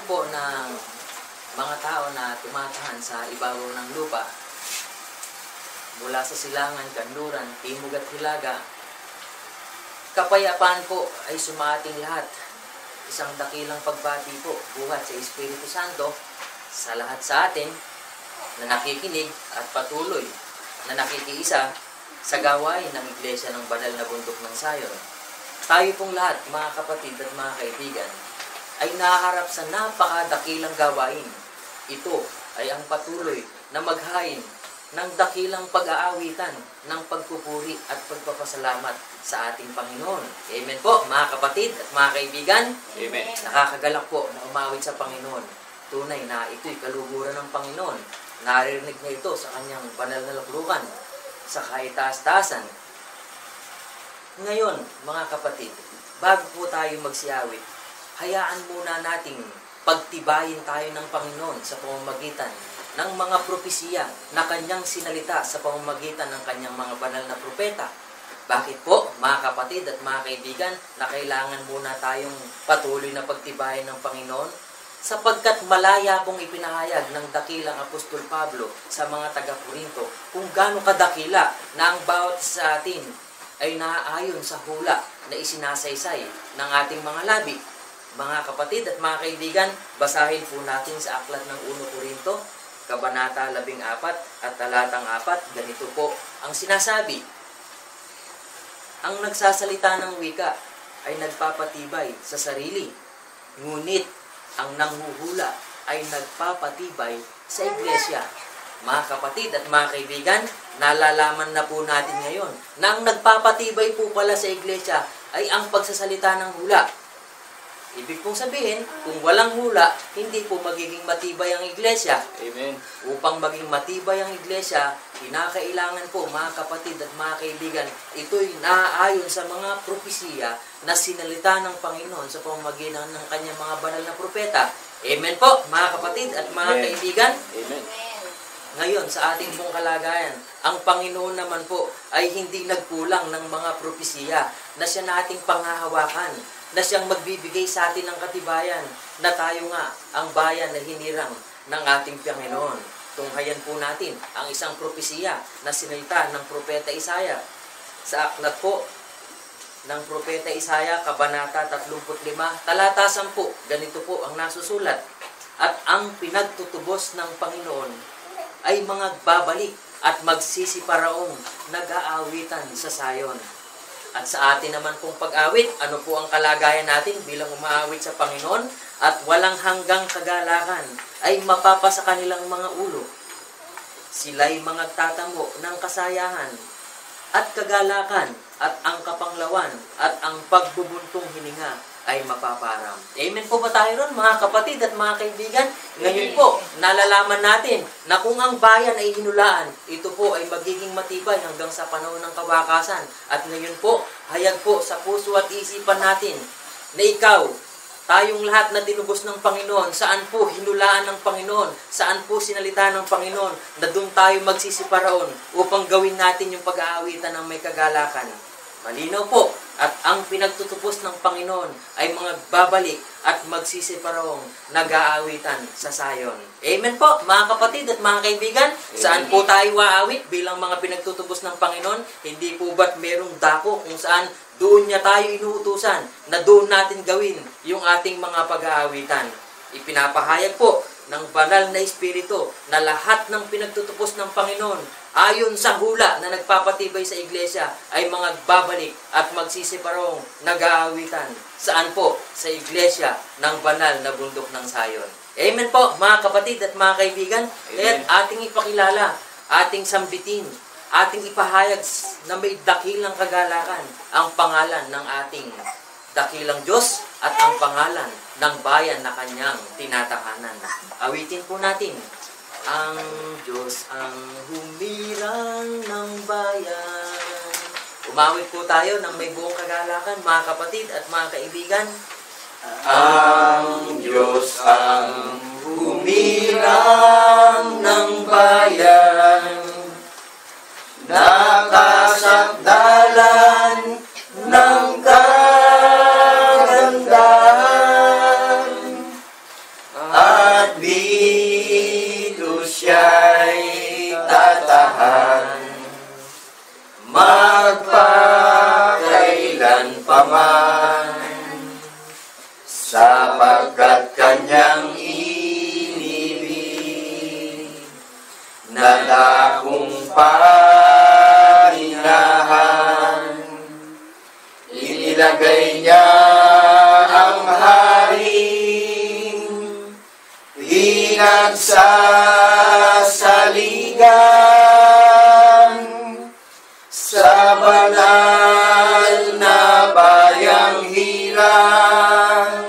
po ng mga tao na tumatahan sa ibabaw ng lupa, mula sa silangan, kanluran, timog at hilaga, kapayapaan po ay sumating lahat. Isang dakilang pagbati po, buhat sa Espiritu Santo sa lahat sa atin na nakikinig at patuloy na nakikiisa sa gawain ng Iglesia ng Banal na Bundok ng Sayon. Tayo pong lahat, mga kapatid at mga kaibigan, ay nahaharap sa napakadakilang gawain. Ito ay ang patuloy na maghain ng dakilang pag-aawitan ng pagpupuri at pagpapasalamat sa ating Panginoon. Amen po, mga kapatid at mga kaibigan. Amen. Nakakagalak po na umawit sa Panginoon. Tunay na ito'y kaluguran ng Panginoon. Naririnig na ito sa kanyang banal na luklukan, sa kaitaas-taasan. Ngayon, mga kapatid, bago po tayo magsiyawit, hayaan muna nating pagtibayin tayo ng Panginoon sa pamamagitan ng mga propesiya na kanyang sinalita sa pamamagitan ng kanyang mga banal na propeta. Bakit po, mga kapatid at mga kaibigan, na kailangan muna tayong patuloy na pagtibayin ng Panginoon? Sapagkat malaya pong ipinahayag ng dakilang Apostol Pablo sa mga taga-Korinto kung gaano kadakila na ang bawat sa atin ay naaayon sa hula na isinasaysay ng ating mga labi. Mga kapatid at mga kaibigan, basahin po natin sa aklat ng 1 Korinto, Kabanata 14 at talatang 4, ganito po ang sinasabi. Ang nagsasalita ng wika ay nagpapatibay sa sarili, ngunit ang nanghuhula ay nagpapatibay sa iglesia. Mga kapatid at mga kaibigan, nalalaman na po natin ngayon na ang nagpapatibay po pala sa iglesia ay ang pagsasalita ng hula. Ibig pong sabihin, kung walang hula, hindi po magiging matibay ang iglesia. Amen. Upang maging matibay ang iglesia, kinakailangan po, mga kapatid at mga kaibigan, ito'y naaayon sa mga propesiya na sinalita ng Panginoon sa pamamagitan ng kanyang mga banal na propeta. Amen po, mga kapatid at mga Amen. kaibigan. Amen. Ngayon, sa ating pong kalagayan, ang Panginoon naman po ay hindi nagkulang ng mga propesiya na siya nating panghahawakan, na siyang magbibigay sa atin ng katibayan na tayo nga ang bayan na hinirang ng ating Panginoon. Tunghayan po natin ang isang propesiya na sinalita ng Propeta Isaya. Sa aklat po ng Propeta Isaya, Kabanata 35, talata 10, ganito po ang nasusulat. At ang pinagtutubos ng Panginoon ay mga babalik at magsisiparaong nag-aawitan sa Sayon. At sa atin naman pong pag-awit, ano po ang kalagayan natin bilang umaawit sa Panginoon? At walang hanggang kagalakan ay mapapasa kanilang mga ulo. Sila'y magtatamo ng kasayahan at kagalakan at ang kapanglawan at ang pagbubuntong hininga ay mapaparam. Amen po ba tayo ron, mga kapatid at mga kaibigan? Ngayon po, nalalaman natin na kung ang bayan ay hinulaan, ito po ay magiging matibay hanggang sa panahon ng kawakasan. At ngayon po, hayag po sa puso at isipan natin na ikaw, tayong lahat na tinubos ng Panginoon, saan po hinulaan ng Panginoon, saan po sinalita ng Panginoon, na doon tayo magsisiparaon upang gawin natin yung pag-aawitan ng may kagalakan. Malinaw po, at ang pinagtutubos ng Panginoon ay mga babalik at magsisiparaong nag-aawitan sa Sayon. Amen po, mga kapatid at mga kaibigan. Saan po tayo aawit bilang mga pinagtutubos ng Panginoon? Hindi po ba't merong dako kung saan doon niya tayo inuutusan na doon natin gawin yung ating mga pag-aawitan? Ipinapahayag po ng banal na Espiritu na lahat ng pinagtutubos ng Panginoon ayon sa hula na nagpapatibay sa iglesia ay mga babalik at magsisiparong nag-aawitan. Saan po? Sa iglesia ng banal na bundok ng Sayon. Amen po, mga kapatid at mga kaibigan. Kaya't ating ipakilala, ating sambitin, ating ipahayag na may dakilang kagalakan ang pangalan ng ating dakilang Diyos at ang pangalan ng bayan na kanyang tinatahanan. Awitin po natin. Ang Diyos ang humirang ng bayan. Umawit po tayo ng may buong kagalakan, mga kapatid at mga kaibigan. Ang Diyos ang humirang ng bayan, nakasakdalan ng kagandahan. na dakong pahingahan. Inilagay niya ang haring pinagsasaligan sa banal na bayang hirang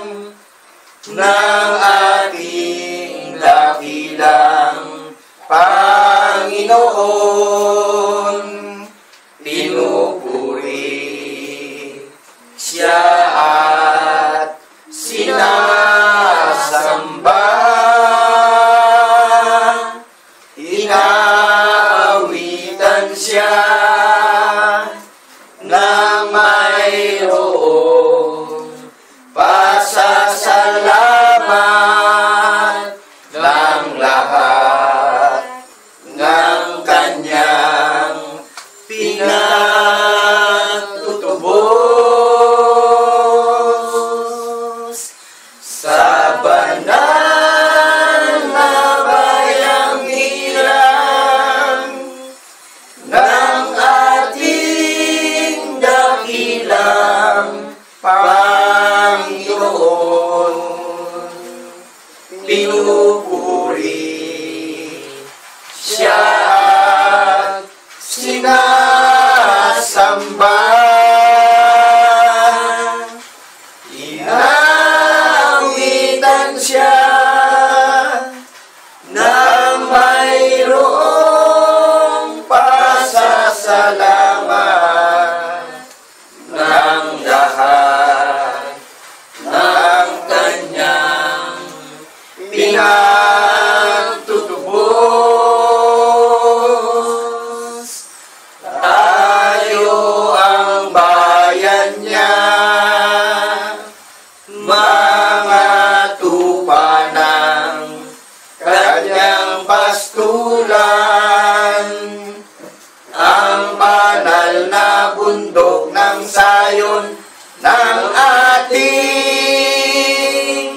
ng ating dakilang Panginoon. Pinupuri siya at sinasamba, inaawitan siya ng mayroong pasasalamat ng lahat ng kanyang pinatutubos sa banal na bayang hirang ng ating dakilang Panginoon. Pinupuri siya at sinasamba, inaawitan siya ng mayroong pasasalamat ng lahat ng kanyang pinatutubos. Tayo ang bayan niya, mga tupa ng kanyang pastulan, ang banal na bundok ng Sayon ng ating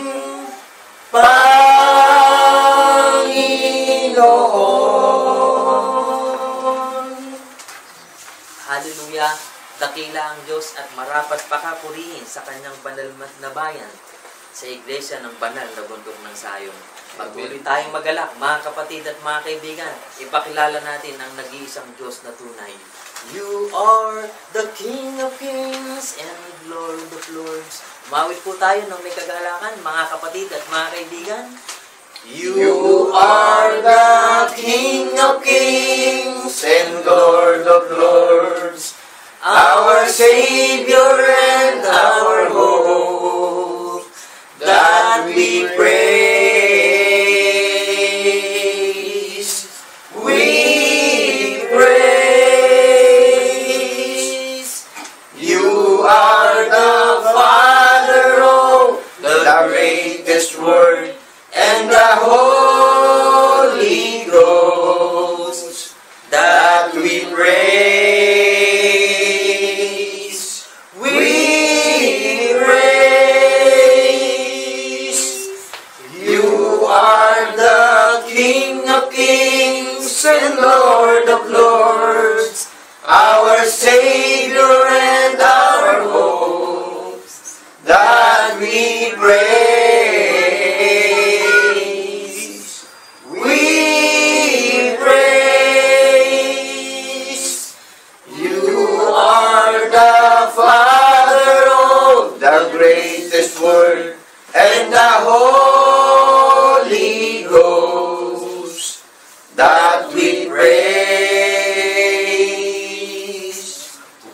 Panginoon. Hallelujah! Dakila ang Diyos at marapat pakapurihin sa kanyang banal na bayan sa iglesia ng banal na bundok ng Sayon. Patuloy tayong magalak, mga kapatid at mga kaibigan. Ipakilala natin ang nag-iisang Diyos na tunay. You are the King of Kings and Lord of Lords. Umawit po tayo ng may kagalakan, mga kapatid at mga kaibigan. You are the King of Kings and Lord of Lords, our Savior and our hope, that we praise. We praise. You are the Father of the greatest word and the Holy Ghost, that we praise. We praise. You are the King of Kings and Lord of Lords, our Savior and our hope, that we praise. We praise. You are the Father of the greatest word and the Holy Ghost, that we praise.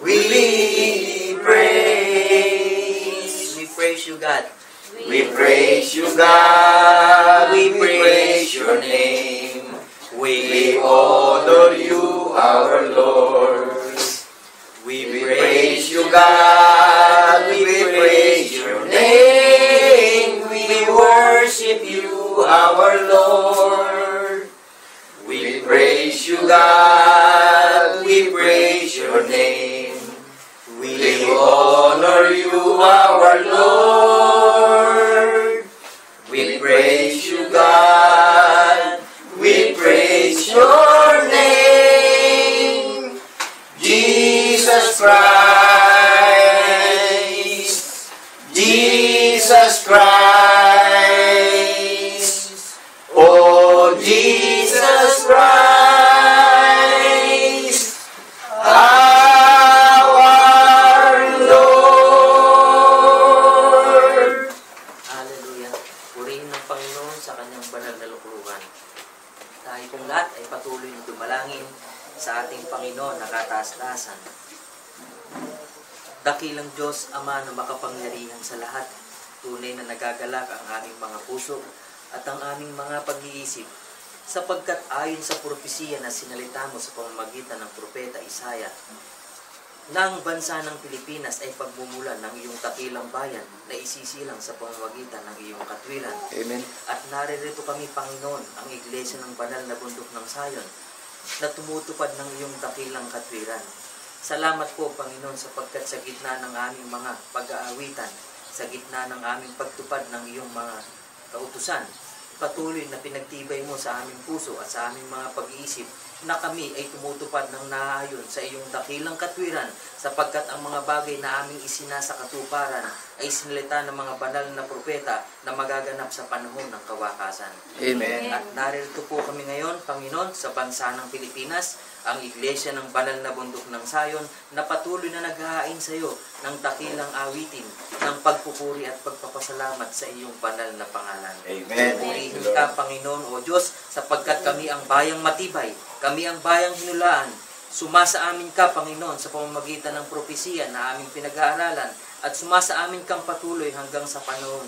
We praise. We praise you, God. We praise you, God. We praise your name. We honor you, our Lord. We praise you, God. We praise your name. We worship you, our Lord. We praise you, God. We praise your name. We honor you, our Lord. We praise you, God. We praise your Lord Jesus Christ, our Lord. Hallelujah. Purihin ng Panginoon sa kanyang banal na lukluhan. Tayo pong lahat ay patuloy na dumalangin sa ating Panginoon na kataas-taasan. Dakilang Diyos, Ama na makapangyarihan sa lahat, tunay na nagagalak ang aming mga puso at ang aming mga pag-iisip, sapagkat ayon sa propesiya na sinalita mo sa pamamagitan ng propeta Isaya, na ang bansa ng Pilipinas ay pagmumulan ng iyong dakilang bayan na isisilang sa pamamagitan ng iyong katwiran. Amen. At naririto kami, Panginoon, ang iglesia ng banal na bundok ng Sayon, na tumutupad ng iyong dakilang katwiran. Salamat po, Panginoon, sapagkat sa gitna ng aming mga pag-aawitan, sa gitna ng aming pagtupad ng iyong mga kautusan, patuloy na pinagtibay mo sa aming puso at sa aming mga pag-iisip na kami ay tumutupad ng naayon sa iyong dakilang katwiran, sapagkat ang mga bagay na aming isinasa katuparan ay sinilita ng mga banal na propeta na magaganap sa panahon ng kawakasan. Amen. At naririto po kami ngayon, Panginoon, sa bansa ng Pilipinas, ang iglesia ng banal na bundok ng Sayon, na patuloy na naghahain sa iyo ng dakilang awitin, ng pagpupuri at pagpapasalamat sa iyong banal na pangalan. Amen. Purihin ka, Panginoon o Diyos, sapagkat kami ang bayang matibay, kami ang bayang hinulaan. Sumasa amin ka, Panginoon, sa pamamagitan ng propesiya na aming pinag-aaralan, at sumasa amin kang patuloy hanggang sa panahon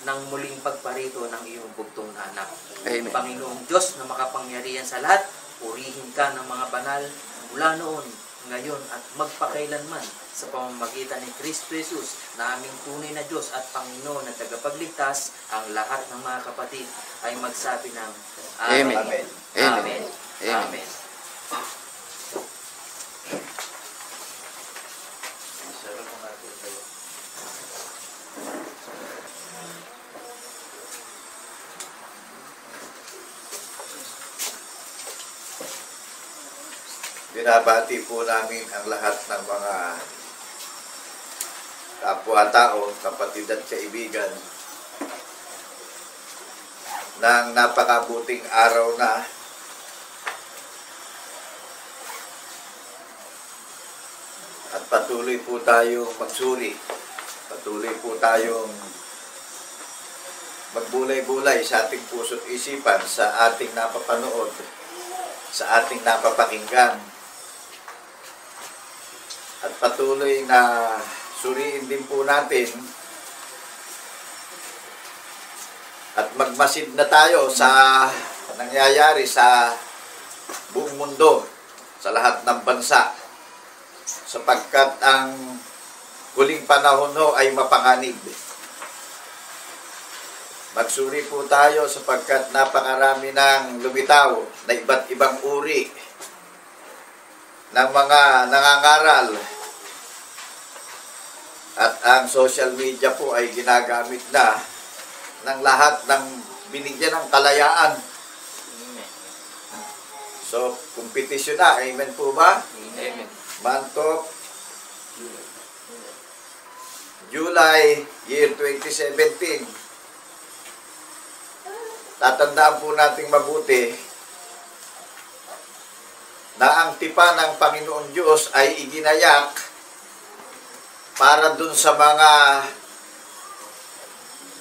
ng muling pagparito ng iyong bugtong na anak. Amen. Panginoong Diyos na makapangyarihan sa lahat, purihin ka ng mga banal mula noon, ngayon at magpakailanman sa pamamagitan ni Kristo Jesus na aming tunay na Diyos at Panginoon na tagapagligtas. Ang lahat ng mga kapatid ay magsabi ng Amen. Amen. Amen. Amen. Amen. Binabati po namin ang lahat ng mga kapwa-tao, kapatid at kaibigan ng napakabuting araw na at patuloy po tayong magsuri, patuloy po tayong magbulay-bulay sa ating puso't isipan, sa ating napapanood, sa ating napapakinggan. At patuloy na suriin din po natin at magmasid na tayo sa nangyayari sa buong mundo, sa lahat ng bansa, sapagkat ang huling panahon ho ay mapanganib. Magsuri po tayo sapagkat napakarami ng lumitaw na iba't ibang uri ng mga nangangaral. At ang social media po ay ginagamit na ng lahat ng binigyan ng kalayaan. So, kompetisyon na. Amen po ba? Amen. Month of July, year 2017. Tatandaan po nating mabuti na ang tipan ng Panginoon Diyos ay iginayak para dun sa mga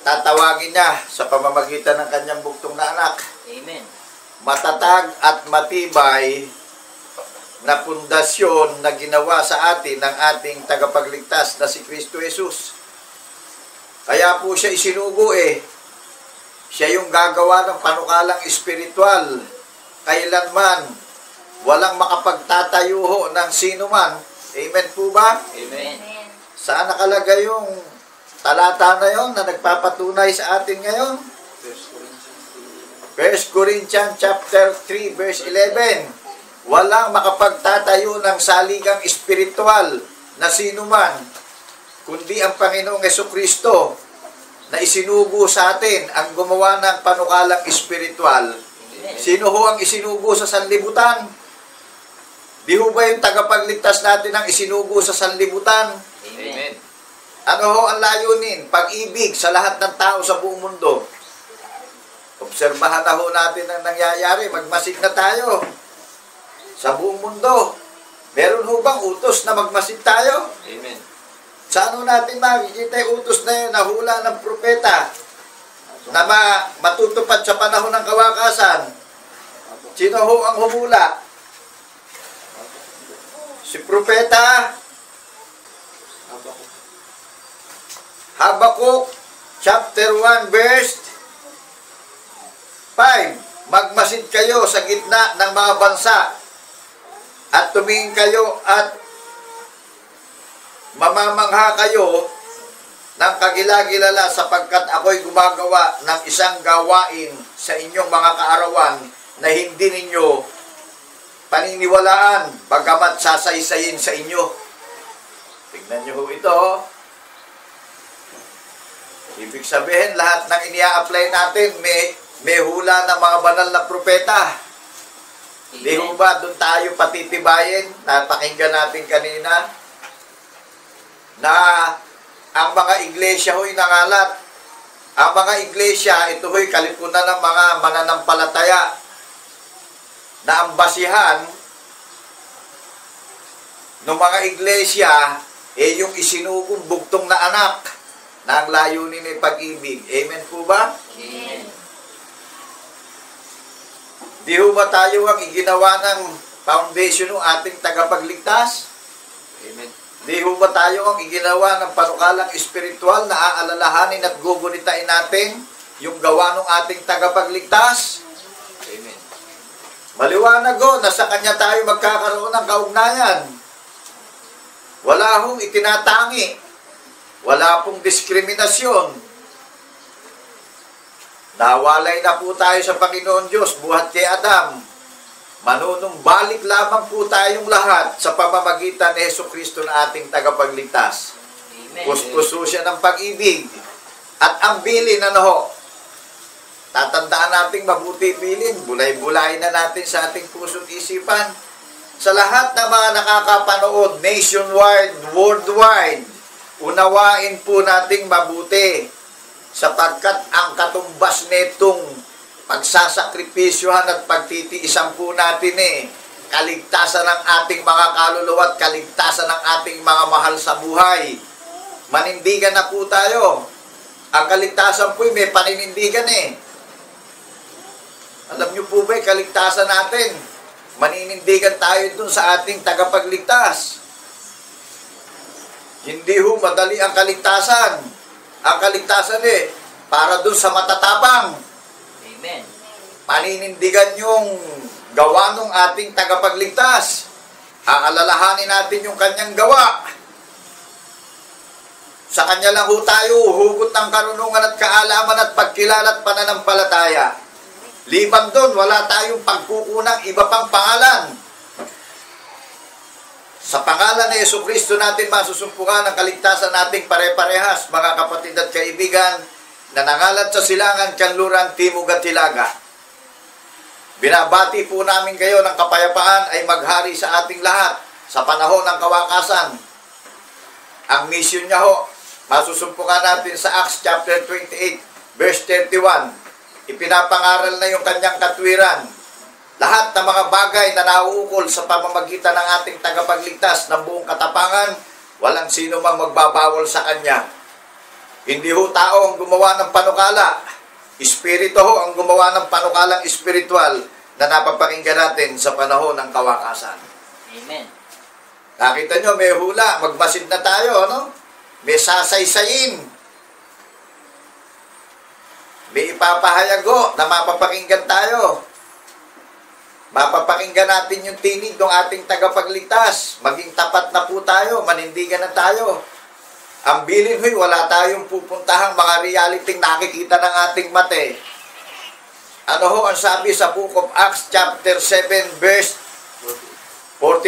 tatawagin niya sa pamamagitan ng kanyang bugtong na anak. Amen. Matatag at matibay na pundasyon na ginawa sa atin ng ating tagapagligtas na si Kristo Jesus. Kaya po siya isinugo Siya yung gagawa ng panukalang espiritual. Kailanman walang makapagtatayo ho ng sino man. Amen po ba? Amen. Saan nakalagay yung talata na yon na nagpapatunay sa atin ngayon? 1 Corinthians chapter 3 verse 11. Walang makapagtatayo ng saligang espiritual na sino man, kundi ang Panginoong Jesucristo na isinugo sa atin ang gumawa ng panukalang espiritual. Sino ho ang isinugo sa sanlibutan? Di ho ba yung tagapagligtas natin ang isinugo sa sanlibutan? Amen. Ano ho ang layunin? Pag-ibig sa lahat ng tao sa buong mundo. Obserbahan na ho natin ang nangyayari. Magmasid na tayo. Sa buong mundo. Meron ho bang utos na magmasid tayo? Amen. Saan ho natin makikita yung utos na yun, nahula ng propeta na matutupad sa panahon ng kawakasan? Sino ho ang humula? Si propeta Habakuk chapter 1 verse 5. Magmasid kayo sa gitna ng mga bansa at tumingin kayo at mamamangha kayo ng kagila-gilala sapagkat ako'y gumagawa ng isang gawain sa inyong mga kaarawan na hindi ninyo paniniwalaan bagamat sasaysayin sa inyo. Tignan nyo ho ito. Ibig sabihin, lahat ng inia-apply natin may hula ng mga banal na propeta. Di ho ba doon tayo patitibayin? Napakinggan natin kanina na ang mga iglesia ho'y nangalat. Ang mga iglesia, ito ho'y kalipunan ng mga mananampalataya na ang basihan ng mga iglesia yung isinugong bugtong na anak na ang layunin ay pag-ibig. Amen po ba? Amen. Di ho ba tayo ang iginawa ng foundation ng ating tagapagligtas? Amen. Di ho ba tayo ang iginawa ng panukalang espiritual na aalalahanin at gugunitain natin yung gawa ng ating tagapagligtas? Amen. Maliwanag ho na sa Kanya tayo magkakaroon ng kaugnayan. Wala hong itinatangi. Wala pong diskriminasyon. Nawalay na po tayo sa Panginoon Diyos, buhat kay Adam. Manunumbalik lamang po tayong lahat sa pamamagitan ni Jesucristo na ating tagapagligtas. Amen. Puspuso siya ng pag-ibig. At ang bilin, ano ho? Tatandaan nating mabuti bilin. Bulay-bulay na natin sa ating puso't isipan. Sa lahat ng mga nakakapanood, nationwide, worldwide, unawain po nating mabuti. Sapagkat ang katumbas netong pagsasakripisyohan at pagtitiisan po natin kaligtasan ng ating mga kaluluwa at kaligtasan ng ating mga mahal sa buhay. Manindigan na po tayo. Ang kaligtasan po may paninindigan Alam niyo po ba kaligtasan natin? Maninindigan tayo dun sa ating tagapagligtas. Hindi ho madali ang kaligtasan. Ang kaligtasan para dun sa matatapang. Amen. Paninindigan yung gawa ng ating tagapagligtas. Aalalahanin natin yung kanyang gawa. Sa kanya lang ho tayo hugot ng karunungan at kaalaman at pagkilala at pananampalataya. Liban doon, wala tayong pagkukunang iba pang pangalan. Sa pangalan ni Jesucristo natin masusumpungan ang kaligtasan nating pare-parehas, mga kapatid at kaibigan, na nangalat sa silangan, kanluran, timog at hilaga. Binabati po namin kayo ng kapayapaan ay maghari sa ating lahat sa panahon ng kawakasan. Ang mission niya ho, masusumpungan natin sa Acts chapter 28, verse 31. Ipinapangaral na yung kanyang katwiran. Lahat ng mga bagay na nauukol sa pamamagitan ng ating tagapagligtas ng buong katapangan, walang sino mang magbabawal sa kanya. Hindi ho tao ang gumawa ng panukala. Espiritu ho ang gumawa ng panukalang espiritual na napapakinggan natin sa panahon ng kawakasan. Amen. Nakita nyo, may hula. Magmasid na tayo, no? May sasaysayin. May ipapahayago na mapapakinggan tayo. Mapapakinggan natin yung tinig ng ating tagapagligtas. Maging tapat na po tayo, manindigan na tayo. Ang bilin ho'y wala tayong pupuntahang mga reality nakikita ng ating mate. Ano ho ang sabi sa Book of Acts chapter 7 verse 49?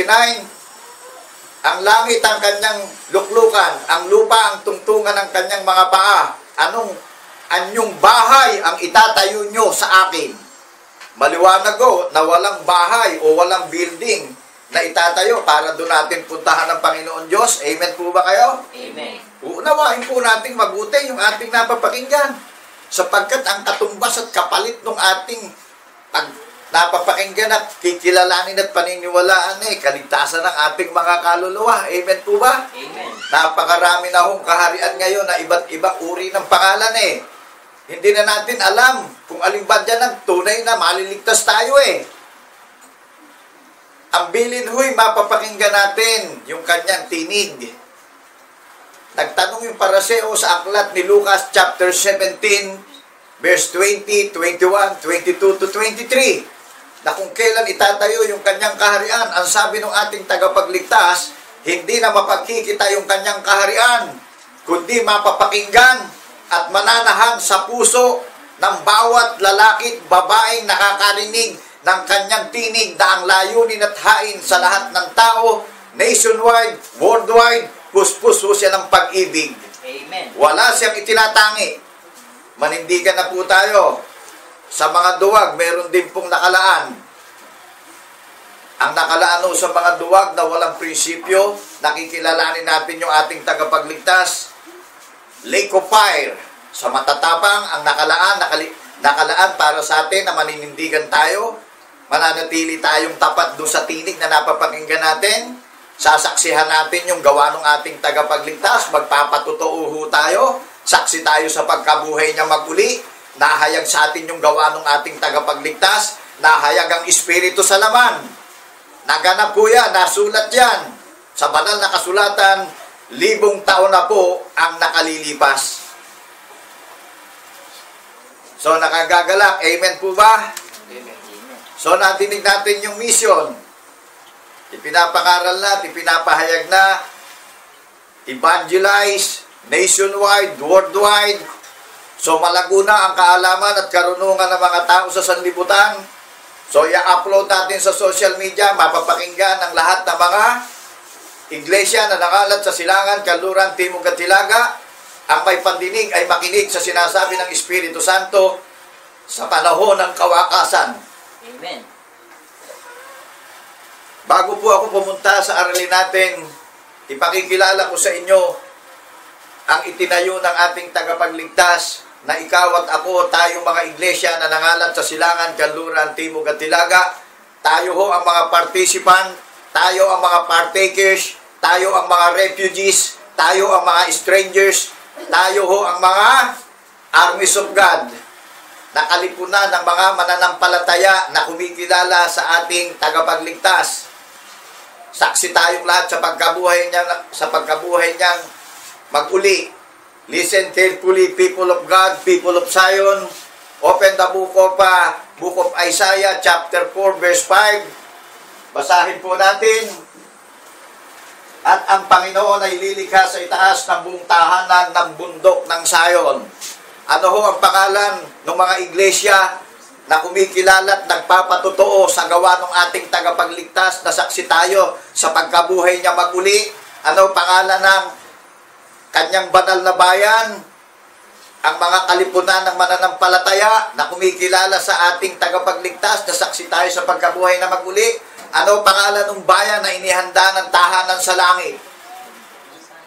Ang langit ang kanyang luklukan, ang lupa ang tungtungan ng kanyang mga paa. Anyong bahay ang itatayo nyo sa akin? Maliwanag ho na walang bahay o walang building na itatayo para doon natin puntahan ng Panginoon Diyos. Amen po ba kayo? Amen. Unawain po natin mabuti yung ating napapakinggan. sapagkat ang katumbas at kapalit ng ating pag napapakinggan at kikilalanin at paniniwalaan kaligtasan ng ating mga kaluluwa. Amen po ba? Amen. Napakarami na hong kaharian ngayon na iba't ibang uri ng pangalan Hindi na natin alam kung alin ba dyan ang tunay na maliligtas tayo Ang bilin huy, mapapakinggan natin yung kanyang tinig. Nagtanong yung Pariseo sa aklat ni Lucas chapter 17, verse 20, 21, 22 to 23, na kung kailan itatayo yung kanyang kaharian. Ang sabi ng ating tagapagligtas, hindi na mapagkikita yung kanyang kaharian, kundi mapapakinggan at mananahan sa puso ng bawat lalaki at babaeng nakakarinig ng kanyang tinig na ang layunin at hain sa lahat ng tao, nationwide, worldwide, puspuso siya ng pag-ibig. Amen. Wala siyang itinatangi. Manindigan na po tayo. Sa mga duwag, meron din pong nakalaan. Ang nakalaan sa mga duwag na walang prinsipyo, nakikilalanin natin yung ating tagapagligtas. Lake of fire. Sa matatapang, ang nakalaan para sa atin na maninindigan tayo, mananatili tayong tapat doon sa tinig na napapakinggan natin, sasaksihan natin yung gawa ng ating tagapagligtas, magpapatotoo tayo, saksi tayo sa pagkabuhay niya maguli, nahayag sa atin yung gawa ng ating tagapagligtas, nahayag ang Espiritu sa laman. Naganap po yan, nasulat yan. Sa banal na kasulatan, 1,000 taon na po ang nakalilipas. So, nakagagalak. Amen po ba? Amen. So, natinig natin yung mission. Ipinapangaral na, ipinapahayag na, evangelize, nationwide, worldwide. So, malago na ang kaalaman at karunungan ng mga tao sa sanlibutan. So, i-upload natin sa social media, mapapakinggan ng lahat ng mga iglesia na nakalat sa Silangan, Kanluran, Timog at Hilaga. Ang may pandinig ay makinig sa sinasabi ng Espiritu Santo sa panahon ng kawakasan. Amen. Bago po ako pumunta sa aralin natin, ipakikilala ko sa inyo ang itinayo ng ating tagapagligtas na ikaw at ako, tayong mga iglesia na nangalat sa Silangan, Kanluran, Timog at Hilaga. Tayo ho ang mga participant, tayo ang mga partakers, tayo ang mga refugees, tayo ang mga strangers, tayo ho ang mga armies of God, nakalipunan ng mga mananampalataya na kumikilala sa ating tagapagligtas. Saksi tayong lahat sa pagkabuhay niyang mag-uli. Listen carefully, people of God, people of Zion. Open the book of Isaiah chapter 4 verse 5. Basahin po natin. At ang Panginoon ay lilikha sa itaas ng buong tahanan ng bundok ng Zion. Ano ho ang pangalan ng mga iglesia na kumikilala at nagpapatotoo sa gawa ng ating tagapagligtas na saksi tayo sa pagkabuhay niya maguli? Ano pangalan ng kanyang banal na bayan? Ang mga kalipunan ng mananampalataya na kumikilala sa ating tagapagligtas na saksi tayo sa pagkabuhay na maguli? Ano pangalan ng bayan na inihanda ng tahanan sa langit?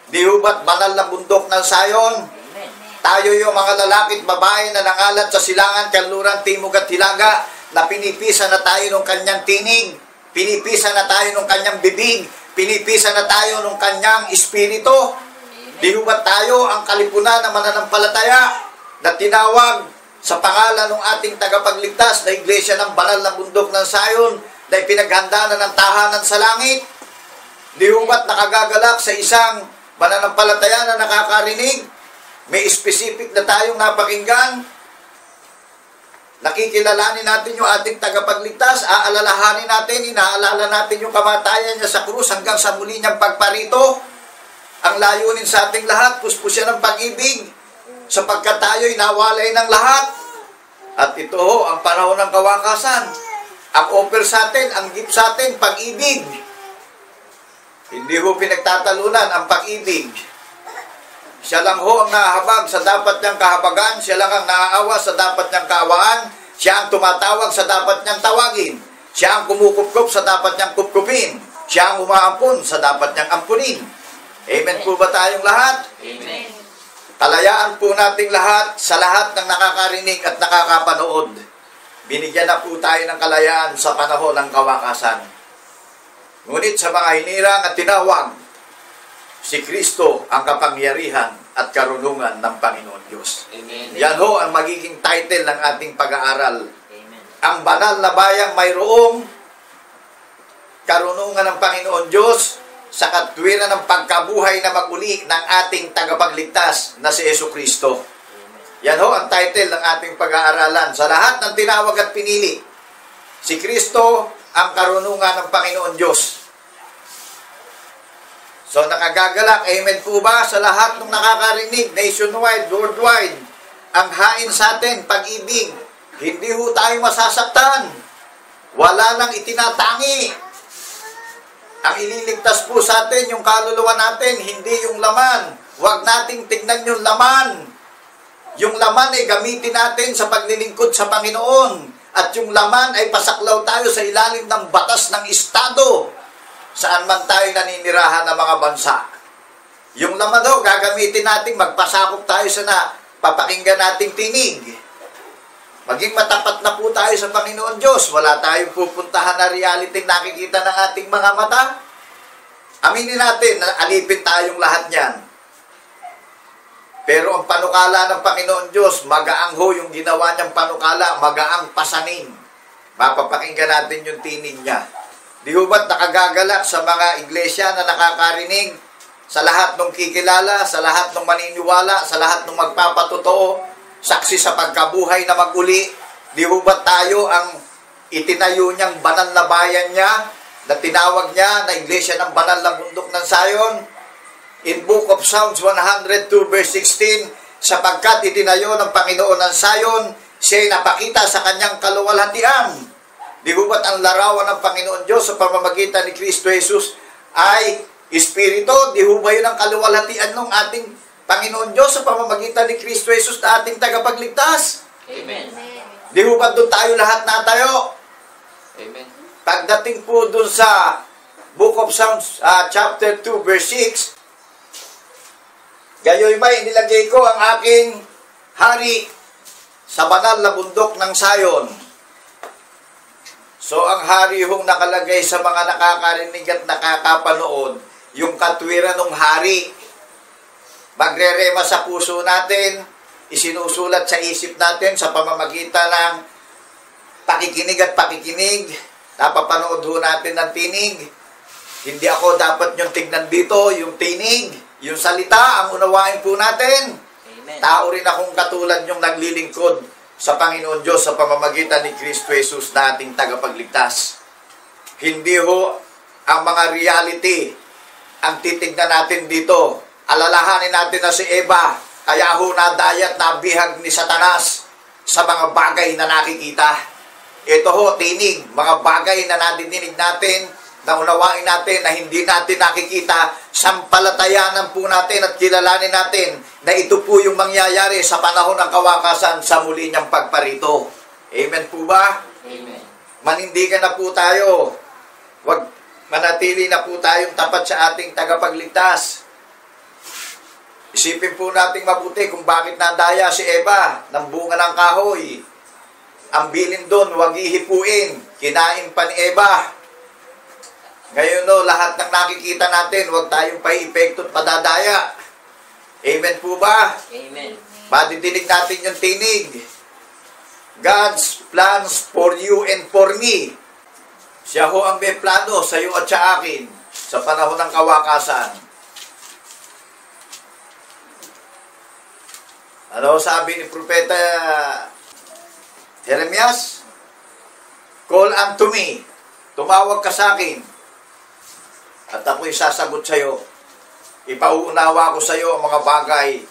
Di ho ba't banal na bundok ng Zion? Tayo yung mga lalaki at babae na nangalat sa Silangan, Kanluran, Timog at Hilaga, na pinipisa na tayo ng kanyang tinig, pinipisa na tayo ng kanyang bibig, pinipisa na tayo ng kanyang espiritu. Di ho ba't tayo ang kalipunan ng mananampalataya na tinawag sa pangalan ng ating tagapagligtas na iglesia ng banal na bundok ng Zion, na ipinaghanda na ng tahanan sa langit? Di ho ba't nakagagalak sa isang mananampalataya na nakakarinig? May specific na tayong napakinggan. Nakikilalanin natin yung ating tagapagligtas, aalalahanin natin, inaalala natin yung kamatayan niya sa krus hanggang sa muli niyang pagparito. Ang layunin sa ating lahat, puspusyan ng pag-ibig, sapagkat tayo'y nawalay ng lahat. At ito ho, ang panahon ng kawakasan. Ang offer sa atin, ang gift sa atin, pag-ibig. Hindi ho pinagtatalunan ang pag-ibig. Siya lang ho ang nahahabag sa dapat niyang kahabagan. Siya lang ang naaawa sa dapat niyang kaawaan. Siya ang tumatawag sa dapat niyang tawagin. Siya ang kumukupkup sa dapat niyang kupkupin. Siya ang umaampun sa dapat niyang ampunin. Amen po ba tayong lahat? Amen. Palayaan po nating lahat sa lahat ng nakakarinig at nakakapanood. Binigyan na po tayo ng kalayaan sa panahon ng kawakasan. Ngunit sa mga hinirang at tinawag, si Kristo ang kapangyarihan at karunungan ng Panginoon Diyos. Amen. Yan ho ang magiging title ng ating pag-aaral. Amen. Ang banal na bayang mayroong karunungan ng Panginoon Diyos sa katwiran ng pagkabuhay na maguli ng ating tagapagligtas na si Yesu Kristo. Yan ho ang title ng ating pag-aaralan. Sa lahat ng tinawag at pinili, si Kristo ang karunungan ng Panginoon Diyos. So nakagagalak, amen po ba sa lahat ng nakakarinig, nationwide, worldwide, ang hain sa atin, pag-ibig, hindi ho tayo masasaktan. Wala nang itinatangi. Ang ililigtas po sa atin, yung kaluluwa natin, hindi yung laman. Huwag nating tignan yung laman. Yung laman ay gamitin natin sa paglilingkod sa Panginoon. At yung laman ay pasaklaw tayo sa ilalim ng batas ng Estado. Saan man tayo naninirahan ng mga bansa. Yung laman daw, gagamitin natin, magpasakop tayo sa papakinggan nating tinig. Maging matapat na po tayo sa Panginoon Diyos. Wala tayong pupuntahan na reality nakikita ng ating mga mata. Aminin natin na alipin tayong lahat niyan. Pero ang panukala ng Panginoon Diyos, magaang ho yung ginawa niyang panukala, magaang pasanin. Mapapakinggan natin yung tinig niya. Di ho ba't nakagagalak sa mga iglesia na nakakarinig, sa lahat ng kikilala, sa lahat ng maniniwala, sa lahat ng magpapatotoo, saksi sa pagkabuhay na maguli? Di ho ba't tayo ang itinayo niyang banal na bayan niya, na tinawag niya na iglesia ng banal na bundok ng Sayon? In Book of Psalms 102 verse 16, sapagkat itinayo ng Panginoon ng Sayon, siya'y napakita sa kanyang kaluwalhatian. Di ho ba't ang larawan ng Panginoon Diyos sa pamamagitan ni Kristo Jesus ay Espiritu? Di ho ba yun ang kaluwalhatian ng ating Panginoon Diyos sa pamamagitan ni Kristo Jesus na ating tagapagligtas? Amen. Di ho ba't doon tayo lahat natayo? Amen. Pagdating po doon sa Book of Psalms chapter 2 verse 6, gayoy ba inilagay ko ang aking hari sa banal na bundok ng Sayon. So ang hari hong nakalagay sa mga nakakarinig at nakakapanood, yung katwiran ng hari, magrerema sa puso natin, isinusulat sa isip natin sa pamamagitan ng pakikinig at pakikinig, napapanood ho natin ng tinig. Hindi ako dapat yung tignan dito, yung tinig, yung salita, ang unawain po natin. Amen. Tao rin akong katulad yung naglilingkod sa Panginoon Diyos sa pamamagitan ni Kristo Jesus na ating tagapagligtas. Hindi ho ang mga reality ang titignan natin dito. Alalahanin natin na si Eva, kaya ho nadayat, nabihag ni Satanas sa mga bagay na nakikita. Ito ho, tinig, mga bagay na nadidinig natin, na unawain natin na hindi natin nakikita, sampalatayanan po natin at kilalanin natin na ito po yung mangyayari sa panahon ng kawakasan sa muli niyang pagparito. Amen po ba? Amen. Manindigan na po tayo. Wag manatili na po tayong tapat sa ating tagapagligtas. Isipin po nating mabuti kung bakit nadaya si Eva ng bunga ng kahoy. Ang bilin doon, wag ihipuin. Kinain pa ni Eva. Ngayon no, lahat ng nakikita natin, huwag tayong pa-epekto at padadaya. Amen po ba? Amen. Madidinig natin yung tinig. God's plans for you and for me. Siya ho ang may plano sa iyo at sa akin sa panahon ng kawakasan. Ano sabi ni Propeta Jeremias? Call unto me. Tumawag ka sa akin. At ako'y sasagot sa iyo. Ipauunawa ko sa iyo ang mga bagay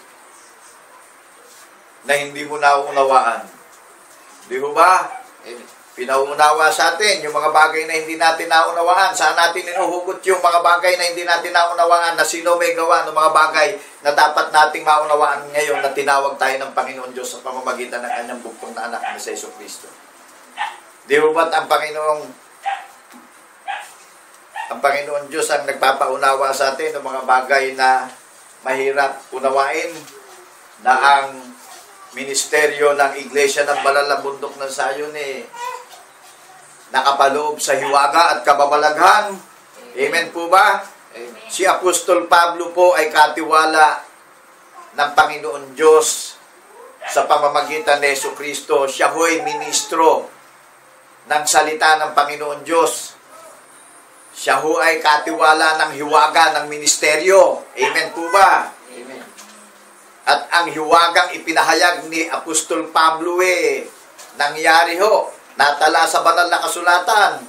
na hindi mo nauunawaan. Di ho ba? Pinauunawa sa atin yung mga bagay na hindi natin naunawaan. Saan natin inuhugot yung mga bagay na hindi natin naunawaan, na sino may gawa ng mga bagay na dapat nating maunawaan ngayon na tinawag tayo ng Panginoon Diyos sa pamamagitan ng kanyang bugtong na anak na si Yesu Kristo. Di ho ba't ang Panginoon Diyos ang nagpapaunawa sa atin ng mga bagay na mahirap unawain? na ang ministeryo ng Iglesia ng Banal na Bundok ng Sayon nakapaloob sa hiwaga at kababalaghan. Amen po ba? Si Apostol Pablo po ay katiwala ng Panginoon Diyos sa pamamagitan ni Jesucristo. Siya ho'y ministro ng salita ng Panginoon Diyos. Siya ho ay katiwala ng hiwaga ng ministeryo. Amen po ba? Amen. At ang hiwagang ipinahayag ni Apostol Pablo nangyari ho. Natala sa banal na kasulatan.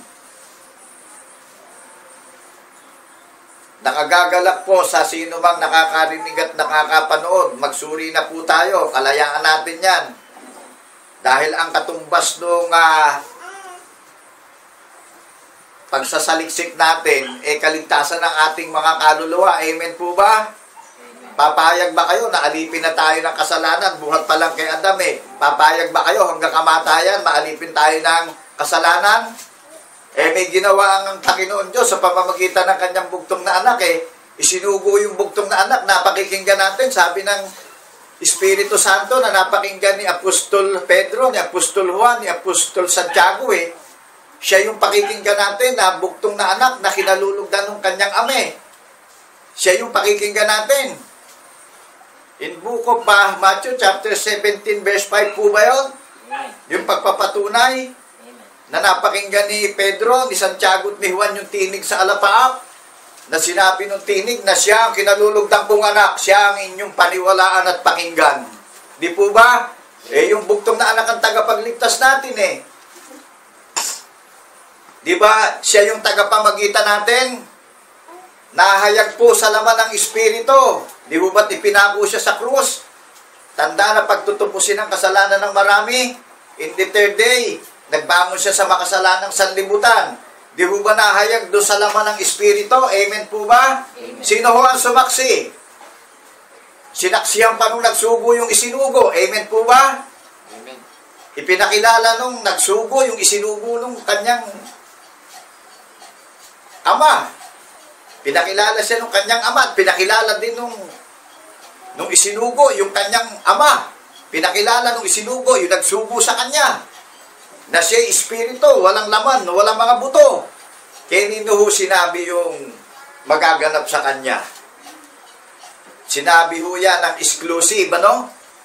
Nakagagalak po sa sino mang nakakarinig at nakakapanood. Magsuri na po tayo. Kalayaan natin yan. Dahil ang katumbas nung pagsasaliksik natin, kaligtasan ng ating mga kaluluwa. Amen po ba? Papayag ba kayo na alipin na tayo ng kasalanan? Buhat pa lang kay Adam Papayag ba kayo hanggang kamatayan, maalipin tayo ng kasalanan? May ginawa ang Panginoon Diyos sa pamamagitan ng kanyang bugtong na anak Isinugo yung bugtong na anak, napakinggan natin, sabi ng Espiritu Santo na napakinggan ni Apostol Pedro, ni Apostol Juan, ni Apostol Santiago Siya yung pakikinggan natin na bugtong na anak na kinalulugdan ng kanyang ame. Siya yung pakikinggan natin. In book of Matthew chapter 17 verse 5 po ba yun? Yung pagpapatunay na napakinggan ni Pedro, ni Santiago at ni Juan yung tinig sa alapaap na sinabi ng tinig na siya ang kinalulugdang kong anak, siya ang inyong paniwalaan at pakinggan. Di po ba? Yung bugtong na anak ang tagapagligtas natin Di ba? Siya yung tagapamagitan natin. Nahayag po sa laman ng Espiritu. Di ba ba't ipinako siya sa krus? Tanda na pagtutupusin ang kasalanan ng marami. In the third day, nagbangon siya sa makasalanang sanlibutan. Di ba ba nahayag doon sa laman ng Espiritu? Amen po ba? Amen. Sino ho ang sumaksi? Sinaksihan pa nung nagsugo yung isinugo. Amen po ba? Amen. Ipinakilala nung nagsugo yung isinugo nung kanyang ama. Pinakilala siya nung kanyang ama at pinakilala din nung isinugo yung kanyang ama. Pinakilala nung isinugo yung nagsugo sa kanya. Na siya espiritu, walang laman, walang mga buto. Kaya nino sinabi yung magaganap sa kanya. Sinabi ho yan ng exclusive,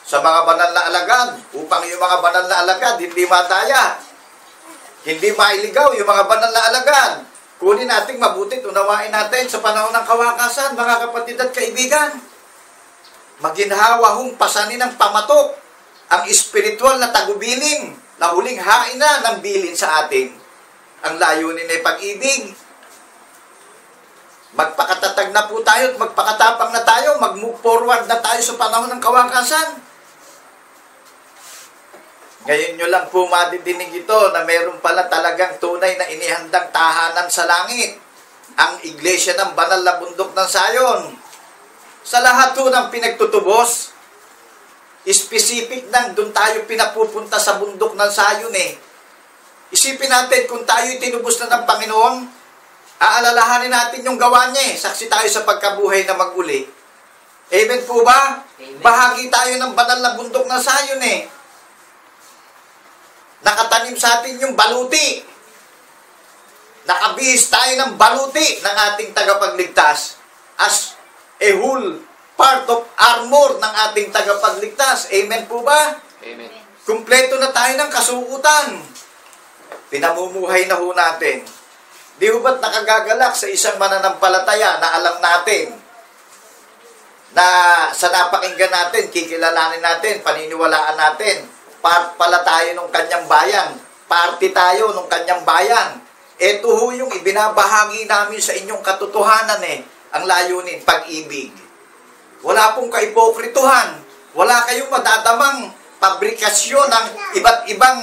sa mga banal na alagad. Upang yung mga banal na alagad hindi madaya. Hindi mailigaw yung mga banal na alagad. Kunin nating mabuti, unawain natin sa panahon ng kawakasan, mga kapatid at kaibigan. Maginhawa hong pasanin ng pamatok ang espiritual na tagubilin na huling hain na ng bilin sa atin. Ang layunin ay pag-ibig. Magpakatatag na po tayo at magpakatapang na tayo, mag-move forward na tayo sa panahon ng kawakasan. Ngayon nyo lang po madidinig ito na meron pala talagang tunay na inihandang tahanan sa langit. Ang Iglesia ng Banal na Bundok ng Sayon. Sa lahat po ng pinagtutubos, specific nang doon tayo pinapupunta sa bundok ng Sayon Isipin natin kung tayo'y tinubos na ng Panginoon, aalalahanin natin yung gawa niya Saksi tayo sa pagkabuhay na mag-uli. Amen po ba? Amen. Bahagi tayo ng banal na bundok ng Sayon Nakatanim sa atin yung baluti. Nakabihis tayo ng baluti ng ating tagapagligtas as a whole part of armor ng ating tagapagligtas. Amen po ba? Amen. Kumpleto na tayo ng kasuutan. Pinamumuhay na ho natin. Di ho ba't nakagagalak sa isang mananampalataya na alam natin na sa napakinggan natin, kikilalanin natin, paniniwalaan natin, part pala tayo ng kanyang bayan. Party tayo ng kanyang bayan. Ito ho yung ibinabahagi namin sa inyong katotohanan Ang layunin, pag-ibig. Wala pong kaipokrituhan. Wala kayong madadamang pabrikasyon ng iba't ibang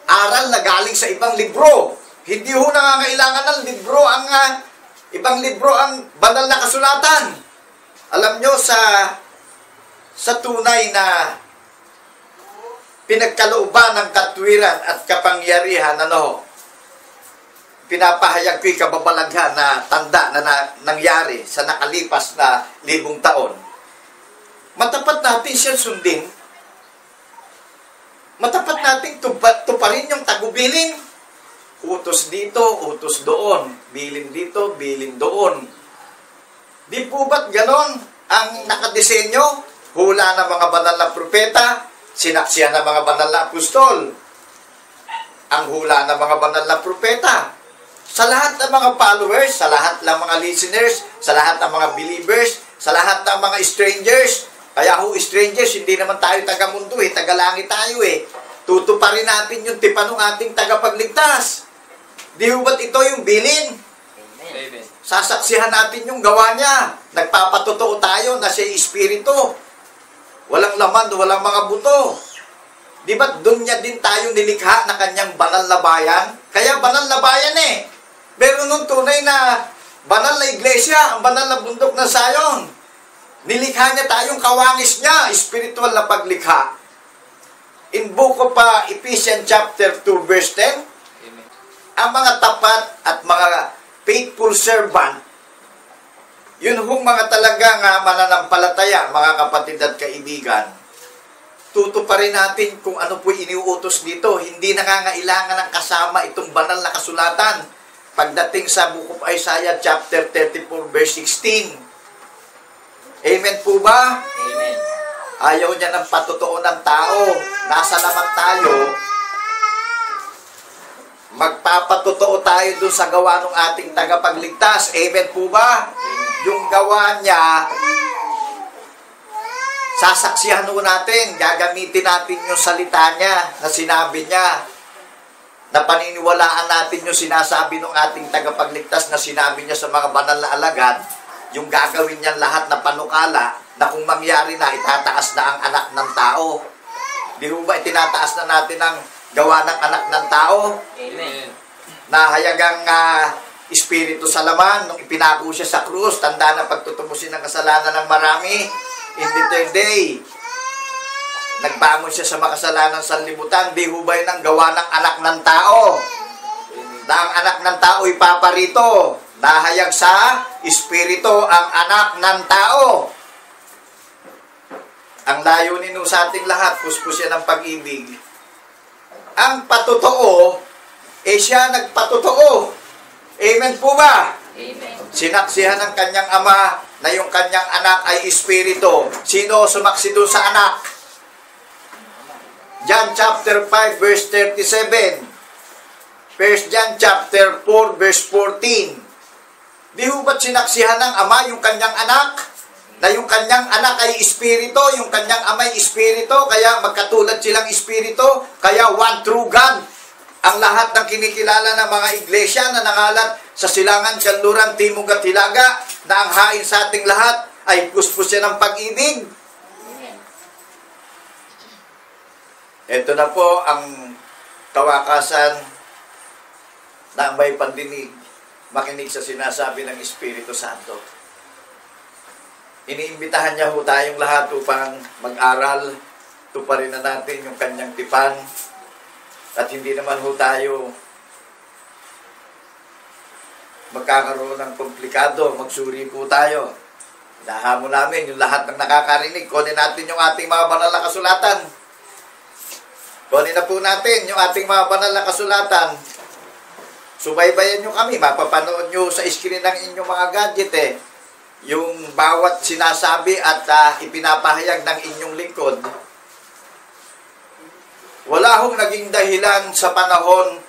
aral na galing sa ibang libro. Hindi ho nangangailangan ng libro ibang libro ang banal na kasulatan. Alam nyo, sa tunay na pinagkalooban ng katwiran at kapangyarihan, pinapahayag ko'y kababalaghan na tanda na nangyari sa nakalipas na 1000 taon. matapat natin siya sundin. Matapat natin tuparin yung tagubilin. Utos dito, utos doon. Bilin dito, bilin doon. Di po ba't ganon ang nakadesenyo? Hula ng mga banal na propeta, sinaksihan ng mga banal na apostol. Ang hula ng mga banal na propeta. Sa lahat ng mga followers, sa lahat ng mga listeners, sa lahat ng mga believers, sa lahat ng mga strangers. Kaya strangers, hindi naman tayo taga-mundo taga-langit tayo Tutuparin natin yung tipan ng ating tagapagligtas. Di ba't ito yung bilin? Amen. Sasaksihan natin yung gawa niya. Nagpapatotoo tayo na siya espiritu. Walang laman, walang mga buto. Di ba't doon niya din tayo nilikha na kanyang banal na bayan? Kaya banal na bayan Pero nung tunay na banal na iglesia, ang banal na bundok ng Zion, nilikha niya tayong kawangis niya, spiritual na paglikha. In book of Ephesians chapter 2 verse 10, Amen. ang mga tapat at mga faithful servant, yun hong mga talagang mananampalataya, mga kapatid at kaibigan, tutuparin natin kung ano po iniuutos dito. Hindi nangangailangan ng kasama itong banal na kasulatan. Pagdating sa Book of Isaiah chapter 34 verse 16. Amen po ba? Amen. Ayaw niya ng patotoo ng tao. Nasa naman tayo, magpapatotoo tayo dun sa gawa ng ating tagapagligtas. Amen po ba? Yung gawa niya, sasaksihan ho natin, gagamitin natin yung salita niya na sinabi niya, na paniniwalaan natin yung sinasabi ng ating tagapagligtas na sinabi niya sa mga banal na alagad, yung gagawin niya lahat na panukala na kung mangyari na, itataas na ang anak ng tao. Di ba itinataas na natin ang gawa ng anak ng tao? Amen. Na hayagang espiritu sa laman, nung ipinako siya sa krus, tanda na pagtutumusin ng kasalanan ng marami, in the third day, nagbangon siya sa makasalanan sa libutan. Di ho ba yun ang gawa ng anak ng tao? Na ang anak ng tao ipaparito. Nahayag sa espiritu ang anak ng tao. Ang layunin nun sa ating lahat, puspusyan ng pag-ibig. Ang patotoo, siya nagpatotoo. Amen po ba? Amen. Sinaksihan ng kanyang ama na yung kanyang anak ay espiritu. Sino sumaksi doon sa anak? John chapter 5 verse 37. 1 John chapter 4 verse 14. Di ho ba't sinaksihan ng ama yung kanyang anak? Na yung kanyang anak ay espiritu, yung kanyang ama ay espiritu, kaya magkatulad silang espiritu, kaya one true God. Ang lahat ng kinikilala ng mga iglesia na nangalat sa Silangan, Kanluran, Timog at Hilaga, na ang hain sa ating lahat ay puspusyan ng pag-ibig. Ito na po ang kawakasan na may pandinig, makinig sa sinasabi ng Espiritu Santo. Iniimbitahan niya ho tayong lahat upang mag-aral, tuparin na natin yung kanyang tipan, at hindi naman ho tayo magkakaroon ng komplikado, magsuri po tayo. Nahamon namin yung lahat ng nakakarinig, kunin natin yung ating mga banal na kasulatan. Kunin na po natin yung ating mga banal na kasulatan. Subaybayan nyo kami, mapapanood nyo sa screen ng inyong mga gadget yung bawat sinasabi at ipinapahayag ng inyong lingkod. Wala hong naging dahilan sa panahon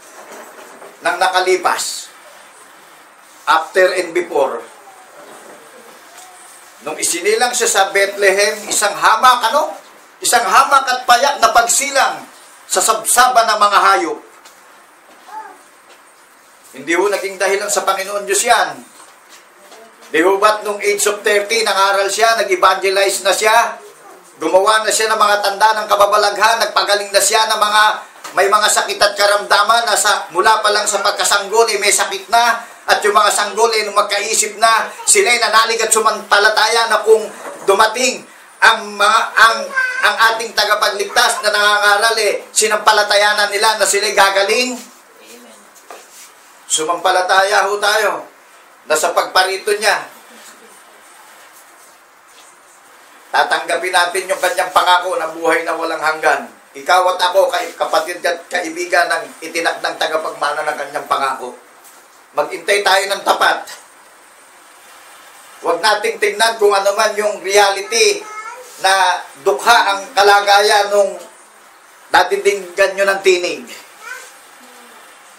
ng nakalipas, after and before. Nung isinilang siya sa Bethlehem, isang hamak at payak na pagsilang sa sabsaban ng mga hayop. Hindi ho naging dahilan sa Panginoon Diyos yan. Di ho ba't nung age of 30, nangaral siya, nag-evangelize na siya, gumawa na siya ng mga tanda ng kababalaghan, nagpagaling na siya ng may mga sakit at karamdaman na mula pa lang sa pagkasanggol, may sakit na, at yung mga sanggol nung magkaisip na, sila'y nanalig at sumampalataya na kung dumating ang ating tagapagligtas na nangangaral, sinampalatayanan nila na sila'y gagaling. Sumampalataya ho tayo na sa pagparito niya, tatanggapin natin yung kanyang pangako na buhay na walang hanggan. Ikaw at ako, kapatid at kaibigan ng itinakdang tagapagmana ng kanyang pangako. Maghintay tayo ng tapat. Huwag nating tingnan kung ano man yung reality na dukha ang kalagayan nung natindinggan nyo ng tinig.